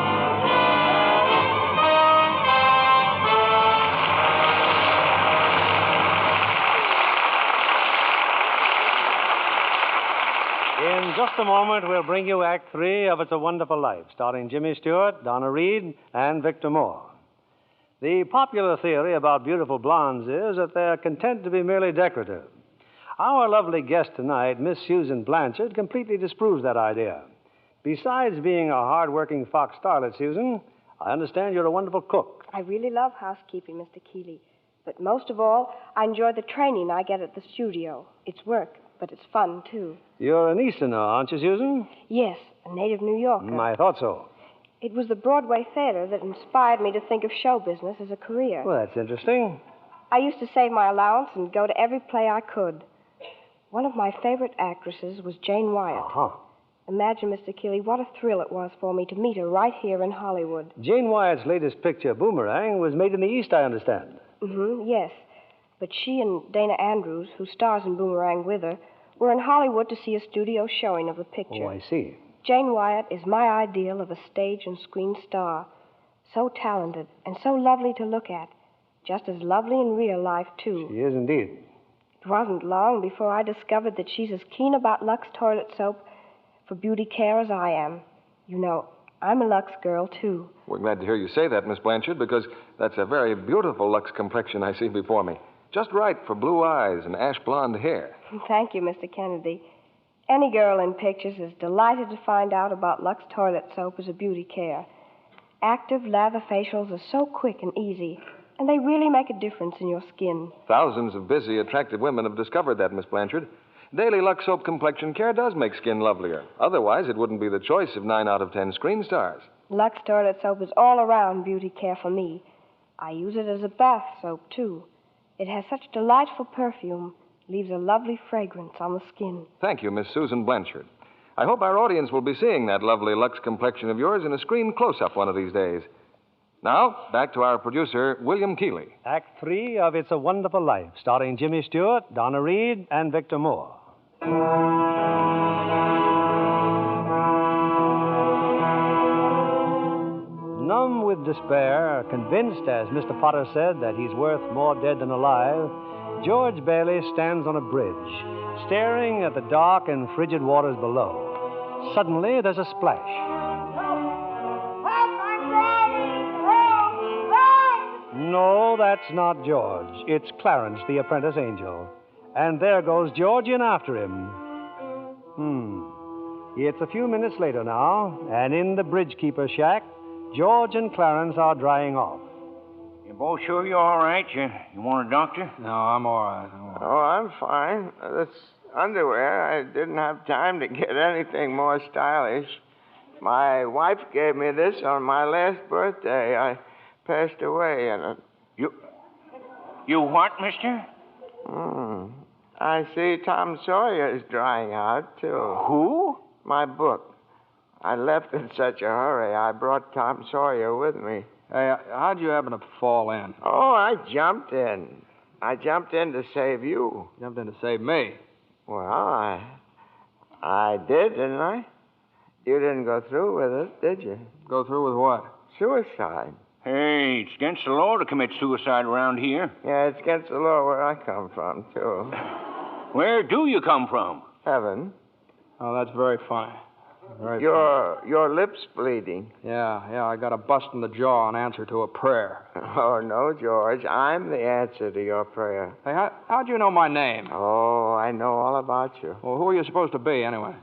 In just a moment, we'll bring you Act 3 of It's a Wonderful Life, starring Jimmy Stewart, Donna Reed, and Victor Moore. The popular theory about beautiful blondes is that they're content to be merely decorative. Our lovely guest tonight, Miss Susan Blanchard, completely disproves that idea. Besides being a hard-working Fox starlet, Susan, I understand you're a wonderful cook. I really love housekeeping, Mr. Keeley. But most of all, I enjoy the training I get at the studio. It's work, but it's fun, too. You're an Easterner, aren't you, Susan? Yes, a native New Yorker. I thought so. It was the Broadway theater that inspired me to think of show business as a career. Well, that's interesting. I used to save my allowance and go to every play I could. One of my favorite actresses was Jane Wyatt. Uh-huh. Imagine, Mr. Keeley, what a thrill it was for me to meet her right here in Hollywood. Jane Wyatt's latest picture, Boomerang, was made in the East, I understand. Yes. But she and Dana Andrews, who stars in Boomerang with her, were in Hollywood to see a studio showing of the picture. Oh, I see. Jane Wyatt is my ideal of a stage and screen star. So talented and so lovely to look at. Just as lovely in real life, too. She is indeed. It wasn't long before I discovered that she's as keen about Lux toilet soap for beauty care as I am. You know, I'm a Lux girl, too. We're glad to hear you say that, Miss Blanchard, because that's a very beautiful Lux complexion I see before me. Just right for blue eyes and ash blonde hair. Thank you, Mr. Kennedy. Any girl in pictures is delighted to find out about Lux toilet soap as a beauty care. Active lather facials are so quick and easy, and they really make a difference in your skin. Thousands of busy, attractive women have discovered that, Miss Blanchard. Daily Lux Soap Complexion Care does make skin lovelier. Otherwise, it wouldn't be the choice of 9 out of 10 screen stars. Lux toilet soap is all around beauty care for me. I use it as a bath soap, too. It has such delightful perfume, leaves a lovely fragrance on the skin. Thank you, Miss Susan Blanchard. I hope our audience will be seeing that lovely Lux complexion of yours in a screen close-up one of these days. Now, back to our producer, William Keeley. Act 3 of It's a Wonderful Life, starring Jimmy Stewart, Donna Reed, and Victor Moore. Numb with despair, convinced, as Mr. Potter said, that he's worth more dead than alive, George Bailey stands on a bridge, staring at the dark and frigid waters below. Suddenly, there's a splash. No, that's not George. It's Clarence, the apprentice angel. And there goes George in after him. It's a few minutes later now, and in the bridge-keeper's shack, George and Clarence are drying off. You both sure you're all right? You want a doctor? No, I'm all right. Oh, I'm fine. This underwear, I didn't have time to get anything more stylish. My wife gave me this on my last birthday. I passed away in it. You what, mister? I see Tom Sawyer is drying out, too. Who? My book. I left in such a hurry, I brought Tom Sawyer with me. Hey, how'd you happen to fall in? Oh, I jumped in. I jumped in to save you. Jumped in to save me? Well, I did, didn't I? You didn't go through with it, did you? Go through with what? Suicide. Hey, it's against the law to commit suicide around here. Yeah, it's against the law where I come from, too. Where do you come from? Heaven. Oh, that's very funny. Your lips bleeding. Yeah, I got a bust in the jaw in answer to a prayer. Oh, no, George. I'm the answer to your prayer. Hey, how'd you know my name? Oh, I know all about you. Well, who are you supposed to be, anyway?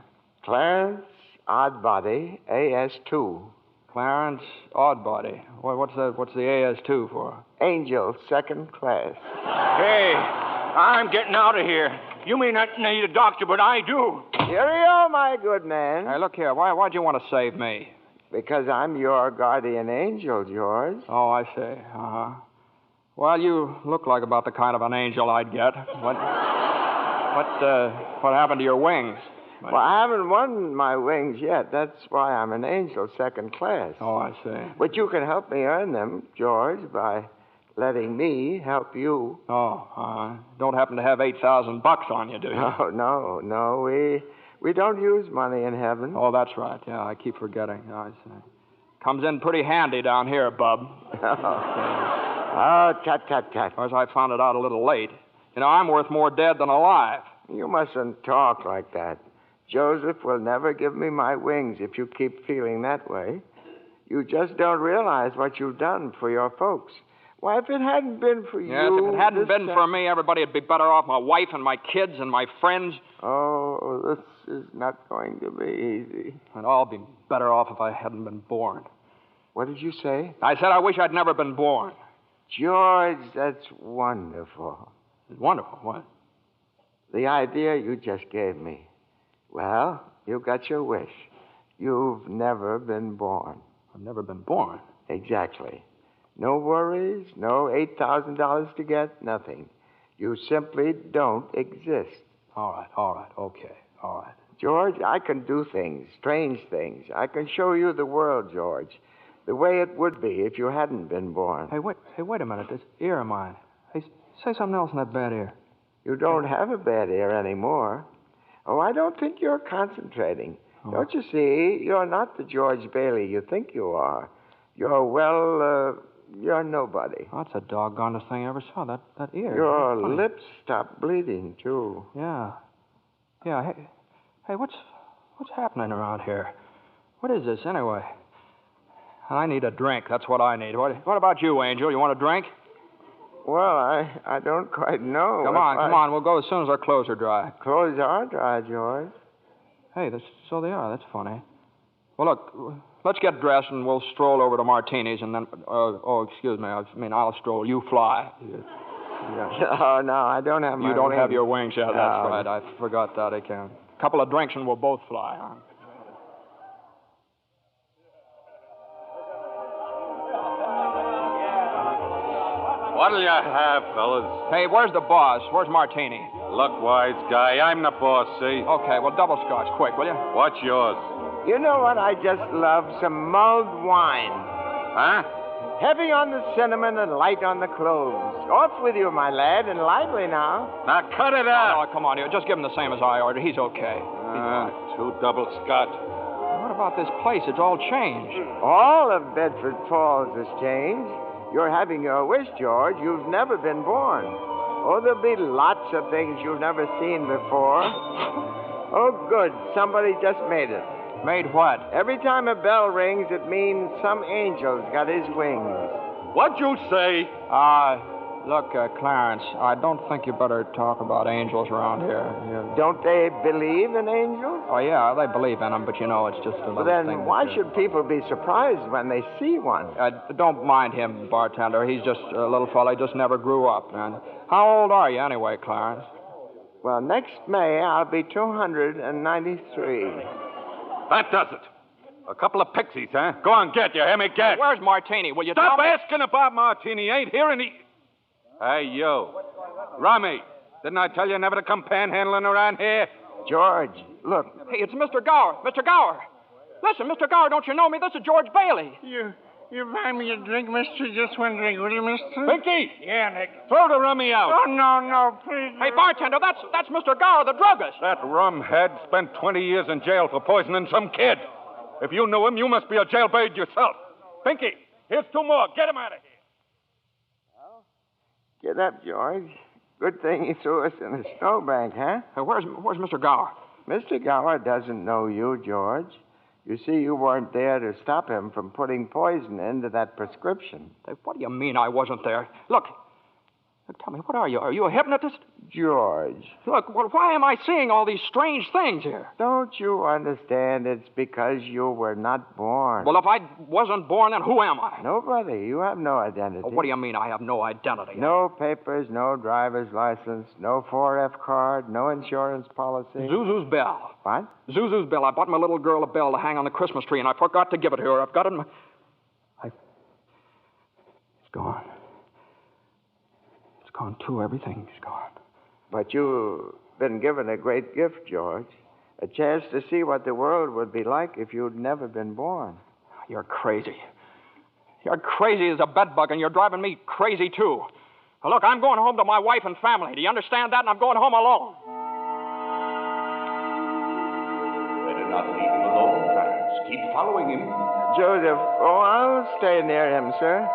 Clarence Odbody, AS2. Clarence Odbody. What's the AS2 for? Angel, second class. Hey, I'm getting out of here. You may not need a doctor, but I do. Cheerio, my good man. Hey, look here. Why'd you want to save me? Because I'm your guardian angel, George. Oh, I see. Uh-huh. Well, you look like about the kind of an angel I'd get. What happened to your wings? Well, I haven't won my wings yet. That's why I'm an angel, second class. Oh, I see. But you can help me earn them, George, by letting me help you. Oh, don't happen to have $8,000 on you, do you? No. We don't use money in heaven. Oh, that's right. Yeah, I keep forgetting. I see. Comes in pretty handy down here, bub. Oh, tut. Of course, I found it out a little late. You know, I'm worth more dead than alive. You mustn't talk like that. Joseph will never give me my wings if you keep feeling that way. You just don't realize what you've done for your folks. Why, if it hadn't been for you... Yes, if it hadn't been for me, everybody would be better off, my wife and my kids and my friends. Oh, this is not going to be easy. And I'll be better off if I hadn't been born. What did you say? I said I wish I'd never been born. George, that's wonderful. Wonderful? What? The idea you just gave me. Well, you got your wish. You've never been born. I've never been born? Exactly. No worries, no $8,000 to get, nothing. You simply don't exist. All right, okay, all right. George, I can do things, strange things. I can show you the world, George, the way it would be if you hadn't been born. Hey, wait a minute. This ear of mine. Hey, say something else in that bad ear. You don't have a bad ear anymore. Oh, I don't think you're concentrating. Oh. Don't you see? You're not the George Bailey you think you are. You're nobody. Oh, that's the doggonest thing I ever saw, that ear. Your lips stopped bleeding, too. Yeah. Hey, what's happening around here? What is this, anyway? I need a drink. That's what I need. What about you, Angel? You want a drink? Well, I don't quite know. Come on. We'll go as soon as our clothes are dry. Clothes are dry, George. Hey, so they are. That's funny. Well, look, let's get dressed and we'll stroll over to Martini's and then... excuse me. I'll stroll. You fly. Oh, no, I don't have my You don't wings. have your wings yet. No. That's right. I forgot that. I can. A couple of drinks and we'll both fly, huh? What'll you have, fellas? Hey, where's the boss? Where's Martini? Look, wise guy, I'm the boss, see? Okay, well, double scotch, quick, will you? What's yours? You know what I just love? Some mulled wine. Huh? Heavy on the cinnamon and light on the cloves. Off with you, my lad, and lively now. Now, cut it out. Oh, come on, just give him the same as I ordered. He's okay. Two double scotch. What about this place? It's all changed. All of Bedford Falls has changed. You're having your wish, George. You've never been born. Oh, there'll be lots of things you've never seen before. Oh, good. Somebody just made it. Made what? Every time a bell rings, it means some angel's got his wings. What'd you say? Look, Clarence, I don't think you better talk about angels around here. Don't they believe in angels? Oh, yeah, they believe in them, but it's just a little thing. Then why should people be surprised when they see one? Don't mind him, bartender. He's just a little fella. He just never grew up, man. How old are you anyway, Clarence? Well, next May, I'll be 293. That does it. A couple of pixies, huh? Go on, get, you hear me? Get. Where's Martini? Will you Stop tell me? asking about Martini. Ain't here any... Hey, you. Rummy, didn't I tell you never to come panhandling around here? George, look. Hey, it's Mr. Gower. Mr. Gower. Listen, Mr. Gower, don't you know me? This is George Bailey. You buy me a drink, mister? Just one drink, will you, mister? Pinky! Yeah, Nick. Throw the rummy out. Oh, no, please. Hey, bartender, that's Mr. Gower, the druggist. That rumhead spent 20 years in jail for poisoning some kid. If you knew him, you must be a jailbird yourself. Pinky, Here's two more. Get him out of here. Get up, George. Good thing he threw us in a snowbank, huh? Where's Mr. Gower? Mr. Gower doesn't know you, George. You see, you weren't there to stop him from putting poison into that prescription. What do you mean I wasn't there? Look, tell me, what are you? Are you a hypnotist? George. Look, well, why am I seeing all these strange things here? Don't you understand? It's because you were not born. Well, if I wasn't born, then who am I? Nobody. You have no identity. Well, what do you mean I have no identity? No papers, no driver's license, no 4F card, no insurance policy. Zuzu's bell. What? Zuzu's bell. I bought my little girl a bell to hang on the Christmas tree, and I forgot to give it to her. I've got it in my... It's gone. It's gone, too. Everything's gone. But you've been given a great gift, George. A chance to see what the world would be like if you'd never been born. You're crazy. You're crazy as a bedbug, and you're driving me crazy, too. Now, look, I'm going home to my wife and family. Do you understand that? And I'm going home alone. Better not leave him alone, Clarence. Keep following him. Joseph, I'll stay near him, sir.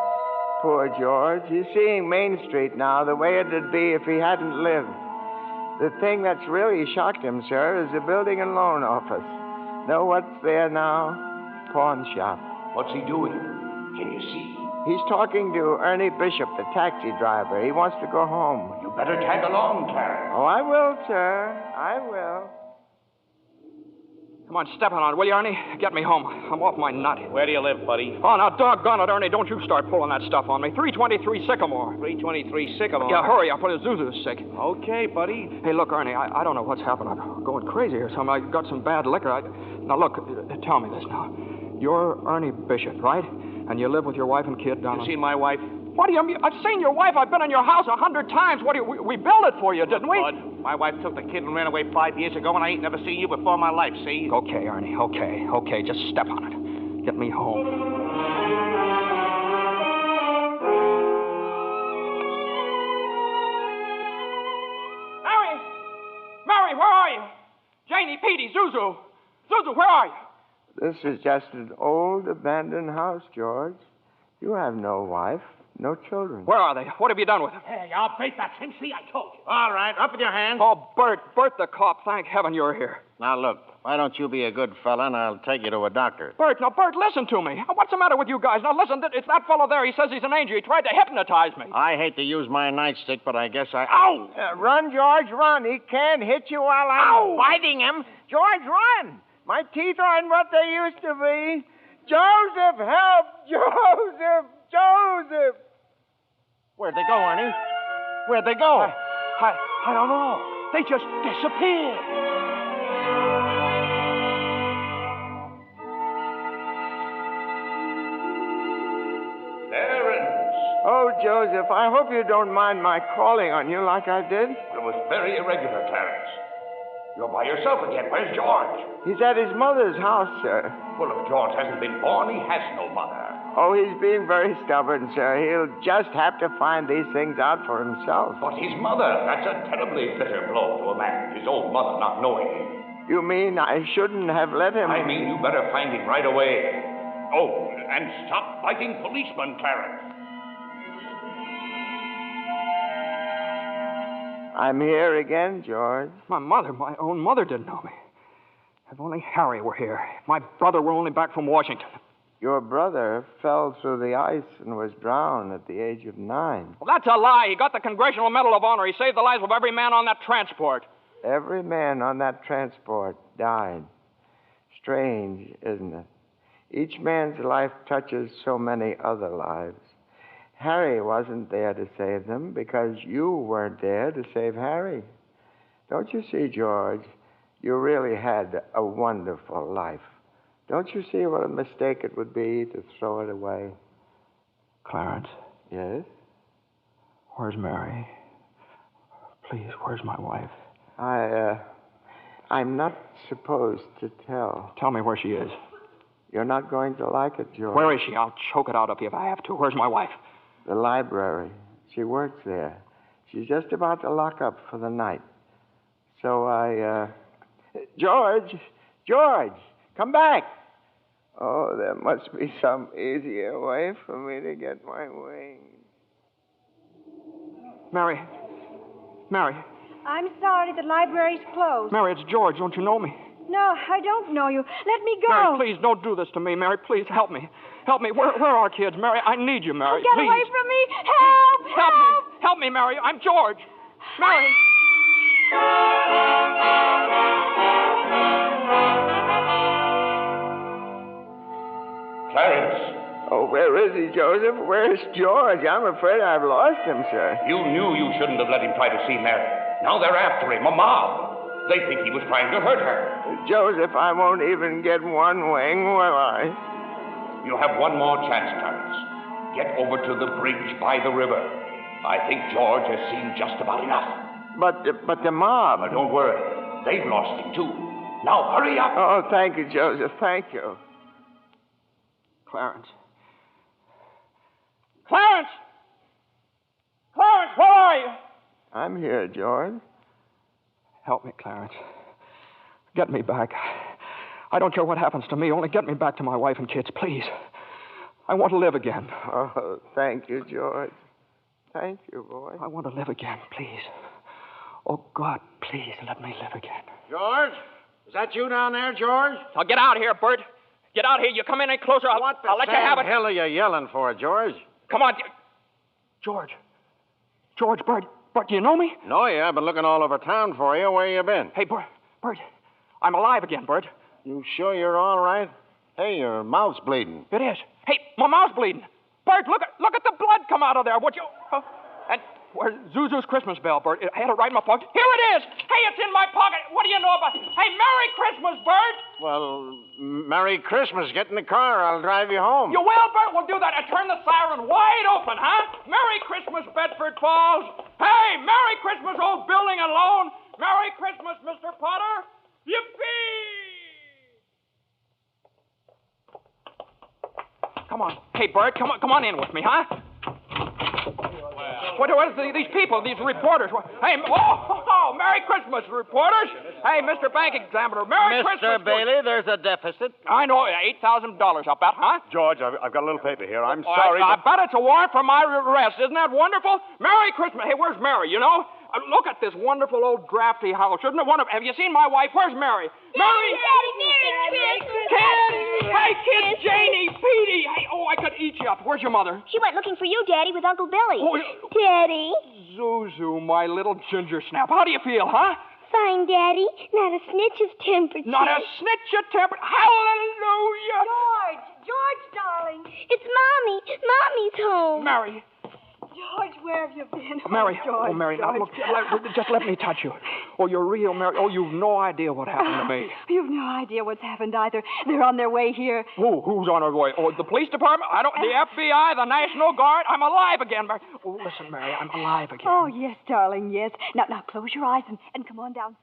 Poor George. He's seeing Main Street now the way it'd be if he hadn't lived. The thing that's really shocked him, sir, is the building and loan office. Know what's there now? Pawn shop. What's he doing? Can you see? He's talking to Ernie Bishop, the taxi driver. He wants to go home. You better tag along, Clarence. Oh, I will, sir. I will. Come on, step on it, will you, Ernie? Get me home. I'm off my nut. Where do you live, buddy? Oh, now, doggone it, Ernie. Don't you start pulling that stuff on me. 323 Sycamore. 323 Sycamore? Yeah, hurry. I'll put his Zuzu's sick. Okay, buddy. Hey, look, Ernie, I don't know what's happened. I'm going crazy or something. I got some bad liquor. Now, look, tell me this now. You're Ernie Bishop, right? And you live with your wife and kid, Donna? You seen my wife? What do you mean? I've seen your wife. I've been in your house 100 times. What do you... We built it for you, didn't we? Bud, my wife took the kid and ran away 5 years ago, and I ain't never seen you before in my life, see? Okay, Ernie, okay. Just step on it. Get me home. Mary, where are you? Janie, Petey, Zuzu. Zuzu, where are you? This is just an old abandoned house, George. You have no wife, no children. Where are they? What have you done with them? Hey, I'll bet that's him. See, I told you. All right, up with your hands. Oh, Bert the cop. Thank heaven you're here. Now, look, why don't you be a good fella and I'll take you to a doctor? Bert, listen to me. What's the matter with you guys? Now, listen, it's that fellow there. He says he's an angel. He tried to hypnotize me. I hate to use my nightstick, but I guess I... Ow! Run, George, run. He can't hit you while I'm biting him. George, run. My teeth aren't what they used to be. Joseph, help! Joseph! Where'd they go, Ernie? Where'd they go? I don't know. They just disappeared. Clarence! Oh, Joseph, I hope you don't mind my calling on you like I did. It was very irregular, Clarence. You're by yourself again. Where's George? He's at his mother's house, sir. Well, if George hasn't been born, he has no mother. Oh, he's being very stubborn, sir. He'll just have to find these things out for himself. But his mother, that's a terribly bitter blow to a man, his own mother not knowing him. You mean I shouldn't have let him... I mean you better find him right away. Oh, and stop fighting policemen, Clarence. I'm here again, George. My own mother didn't know me. If only Harry were here. If my brother were only back from Washington. Your brother fell through the ice and was drowned at the age of 9. Well, that's a lie. He got the Congressional Medal of Honor. He saved the lives of every man on that transport. Every man on that transport died. Strange, isn't it? Each man's life touches so many other lives. Harry wasn't there to save them because you weren't there to save Harry. Don't you see, George? You really had a wonderful life. Don't you see what a mistake it would be to throw it away? Clarence? Yes? Where's Mary? Please, where's my wife? I'm not supposed to tell. Tell me where she is. You're not going to like it, George. Where is she? I'll choke it out of you if I have to. Where's my wife? The library. She works there. She's just about to lock up for the night. So George, come back. Oh, there must be some easier way for me to get my wings. Mary. Mary. I'm sorry, the library's closed. Mary, it's George. Don't you know me? No, I don't know you. Let me go. Mary, please, don't do this to me. Mary, please, help me. Help me. Where are our kids? Mary, I need you, Mary. Get please. away from me. Help! Help me. Help me, Mary. I'm George. Mary. Clarence. Oh, where is he, Joseph? Where's George? I'm afraid I've lost him, sir. You knew you shouldn't have let him try to see Mary. Now they're after him, a mob. They think he was trying to hurt her. Joseph, I won't even get one wing, will I? You have one more chance, Clarence. Get over to the bridge by the river. I think George has seen just about enough. But the mob... But don't worry. They've lost him, too. Now, hurry up. Oh, thank you, Joseph. Thank you. Clarence. Clarence! Clarence, where are you? I'm here, George. Help me, Clarence. Get me back. I don't care what happens to me. Only get me back to my wife and kids, please. I want to live again. Oh, thank you, George. Thank you, boy. I want to live again, please. Oh, God, please let me live again. George? Is that you down there, George? Now get out here, Bert. Get out here. You come in any closer, I'll let you have it. What the hell are you yelling for, George? Come on. George, Bert, do you know me? No, yeah. I've been looking all over town for you. Where you been? Hey, Bert, I'm alive again, Bert. You sure you're all right? Hey, your mouth's bleeding. It is. Hey, my mouth's bleeding. Bert, look at the blood come out of there. Would you? And where's Zuzu's Christmas bell, Bert? I had it right in my pocket. Here it is. Hey, it's in my pocket. What do you know about it? Hey, Merry Christmas, Bert. Well, Merry Christmas. Get in the car. I'll drive you home. You will, Bert? We'll do that. And turn the siren wide open, huh? Merry Christmas, Bedford Falls. Hey, Merry Christmas, old building and loan. Merry Christmas, Mr. Potter. Yippee! Come on. Hey, Bert, come on in with me, huh? What is these people, these reporters? Hey, Merry Christmas, reporters. Hey, Mr. Bank Examiner, Merry Christmas. Mr. Bailey, there's a deficit. I know, $8,000, I'll bet, huh? George, I've got a little paper here. I'm sorry. I bet it's a warrant for my arrest. Isn't that wonderful? Merry Christmas. Hey, where's Mary, you know? Look at this wonderful old drafty house. Isn't it wonderful? Have you seen my wife? Where's Mary? Mary! Merry Christmas! Kids! Hey, kids! Janie! Petey! Hey, I could eat you up. Where's your mother? She went looking for you, Daddy, with Uncle Billy. Oh, Daddy? Zuzu, my little ginger snap. How do you feel, huh? Fine, Daddy. Not a snitch of temperature. Not a snitch of temperature. Hallelujah! George, darling. It's Mommy. Mommy's home. Mary. George, where have you been? Mary. George, Mary, George. now look, just let me touch you. Oh, you're real, Mary. Oh, you've no idea what happened to me. You've no idea what's happened either. They're on their way here. Who's on their way? Oh, the police department? The FBI, the National Guard? I'm alive again, Mary. Oh, listen, Mary, I'm alive again. Oh, yes, darling, yes. Now close your eyes and come on downstairs.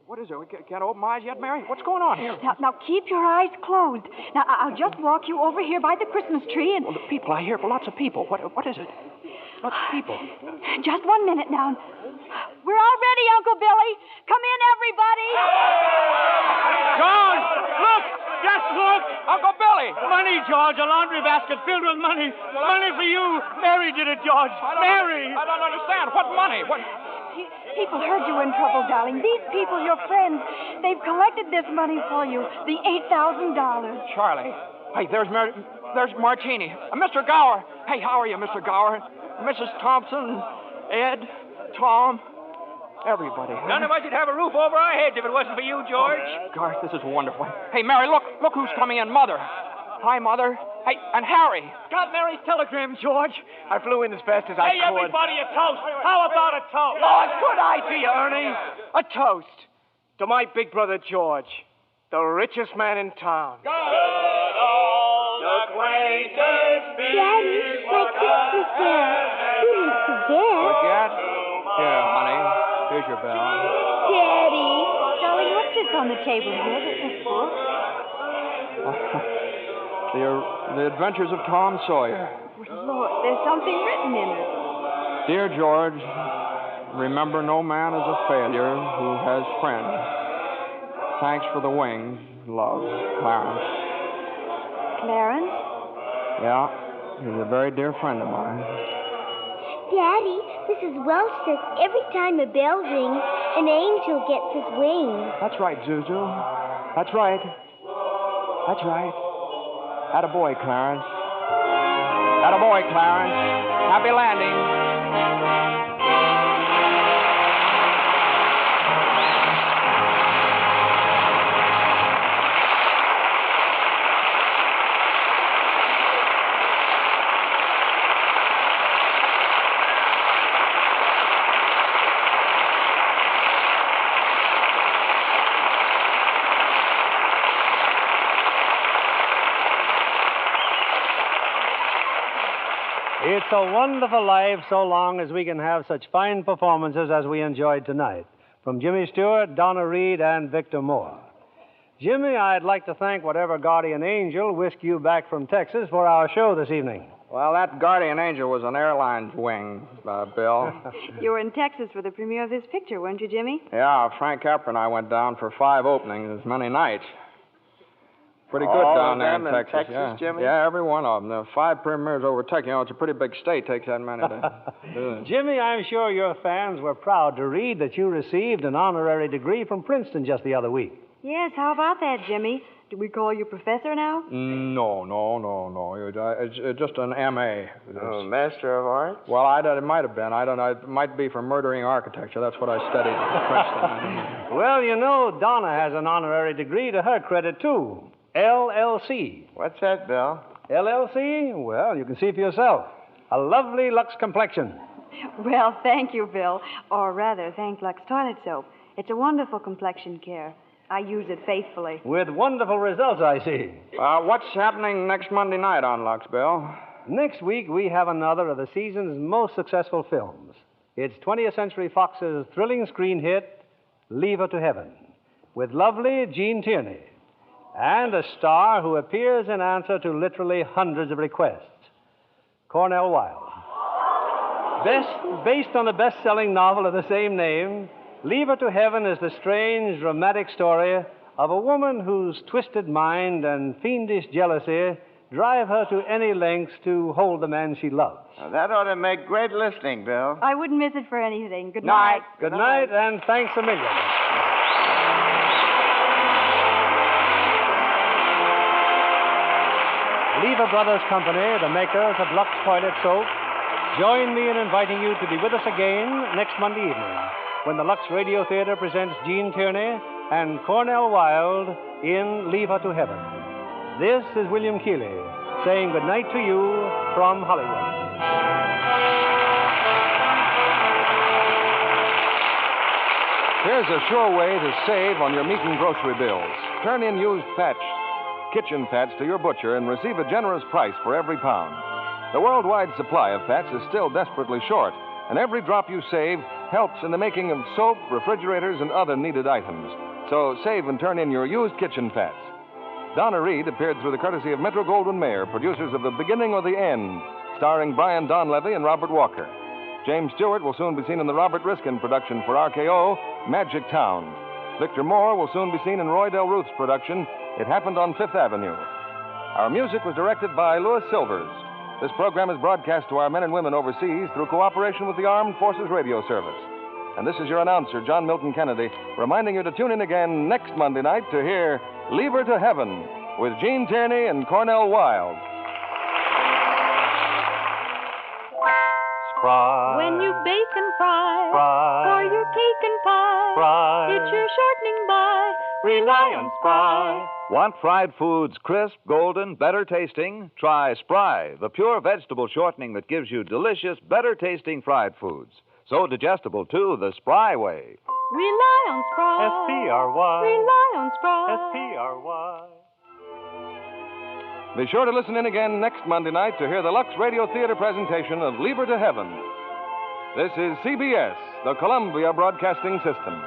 What is it? We can't open my eyes yet, Mary? What's going on here? Now keep your eyes closed. Now, I'll just walk you over here by the Christmas tree and... Well, the people, I hear lots of people. What is it? Lots of people. Just 1 minute now. We're all ready, Uncle Billy. Come in, everybody. George, look! Just look! Uncle Billy! Money, George. A laundry basket filled with money. Money for you. Mary did it, George. Mary! I don't understand. What money? What... People heard you in trouble, darling. These people, your friends, they've collected this money for you. The $8,000. Charlie. Hey, there's Martini. Mr. Gower. Hey, how are you, Mr. Gower? Mrs. Thompson, Ed, Tom, everybody. None of us would have a roof over our heads if it wasn't for you, George. Oh, gosh, this is wonderful. Hey, Mary, look who's coming in. Mother. Hi, Mother. Hey, and Harry. Got Mary's telegram, George. I flew in as fast as I could. Hey, everybody, a toast. How about a toast? Oh, good idea, Ernie. A toast to my big brother, George, the richest man in town. Daddy, my Christmas bell. You didn't forget. Forget? Here, honey. Here's your bell. Daddy. Darling, what's this on the table here? This book? The Adventures of Tom Sawyer. Lord, there's something written in it. Dear George, remember no man is a failure who has friends. Thanks for the wings. love, Clarence. Clarence? Yeah, he's a very dear friend of mine. Daddy, Mrs. Welch says every time a bell rings, an angel gets his wings. That's right, Zuzu. That's right. That's right. Attaboy, Clarence. Attaboy, Clarence. Happy landing. It's a wonderful life so long as we can have such fine performances as we enjoyed tonight from Jimmy Stewart, Donna Reed, and Victor Moore. Jimmy, I'd like to thank whatever guardian angel whisked you back from Texas for our show this evening. Well, that guardian angel was an airline's wing, Bill. You were in Texas for the premiere of this picture, weren't you, Jimmy? Yeah, Frank Capra and I went down for 5 openings, as many nights. Pretty good All down of there them in Texas, Texas, yeah. Jimmy? Yeah, every one of them. There were 5 premieres overtaken. You know, it's a pretty big state. Takes that many to do it. Jimmy, I'm sure your fans were proud to read that you received an honorary degree from Princeton just the other week. Yes, how about that, Jimmy? Do we call you professor now? No. It's just an M.A. Oh, Master of Arts? Well, it might have been. I don't know. It might be for murdering architecture. That's what I studied at Princeton. Well, you know, Donna has an honorary degree to her credit, too. LLC. What's that, Bill? LLC? Well, you can see for yourself. A lovely Lux complexion. Well, thank you, Bill. Or rather, thank Lux Toilet Soap. It's a wonderful complexion care. I use it faithfully. With wonderful results, I see. What's happening next Monday night on Lux, Bill? Next week, we have another of the season's most successful films. It's 20th Century Fox's thrilling screen hit, Leave Her to Heaven, with lovely Jean Tierney, and a star who appears in answer to literally hundreds of requests, Cornell Wilde. Based on the best-selling novel of the same name, Leave Her to Heaven is the strange, dramatic story of a woman whose twisted mind and fiendish jealousy drive her to any lengths to hold the man she loves. Now, that ought to make great listening, Bill. I wouldn't miss it for anything. Good night. Good night, and thanks a million. Lever Brothers Company, the makers of Lux Toilet Soap, join me in inviting you to be with us again next Monday evening when the Lux Radio Theatre presents Jean Tierney and Cornell Wilde in Leave Her to Heaven. This is William Keeley saying good night to you from Hollywood. Here's a sure way to save on your meat and grocery bills. Turn in used kitchen fats to your butcher and receive a generous price for every pound. The worldwide supply of fats is still desperately short, and every drop you save helps in the making of soap, refrigerators, and other needed items. So save and turn in your used kitchen fats. Donna Reed appeared through the courtesy of Metro-Goldwyn-Mayer, producers of The Beginning or the End, starring Brian Donlevy and Robert Walker. James Stewart will soon be seen in the Robert Riskin production for RKO, Magic Town. Victor Moore will soon be seen in Roy Del Ruth's production, It Happened on Fifth Avenue. Our music was directed by Louis Silvers. This program is broadcast to our men and women overseas through cooperation with the Armed Forces Radio Service. And this is your announcer, John Milton Kennedy, reminding you to tune in again next Monday night to hear Leave Her to Heaven with Jean Tierney and Cornell Wilde. Spry. When you bake and fry, Spry. or your cake and pie, Spry. it's your shortening by. Rely on Spry. Want fried foods crisp, golden, better tasting? Try Spry, the pure vegetable shortening that gives you delicious, better tasting fried foods. So digestible, too, the Spry way. Rely on Spry. S-P-R-Y. Rely on Spry. S-P-R-Y. Be sure to listen in again next Monday night to hear the Lux Radio Theatre presentation of Leave Her to Heaven. This is CBS, the Columbia Broadcasting System.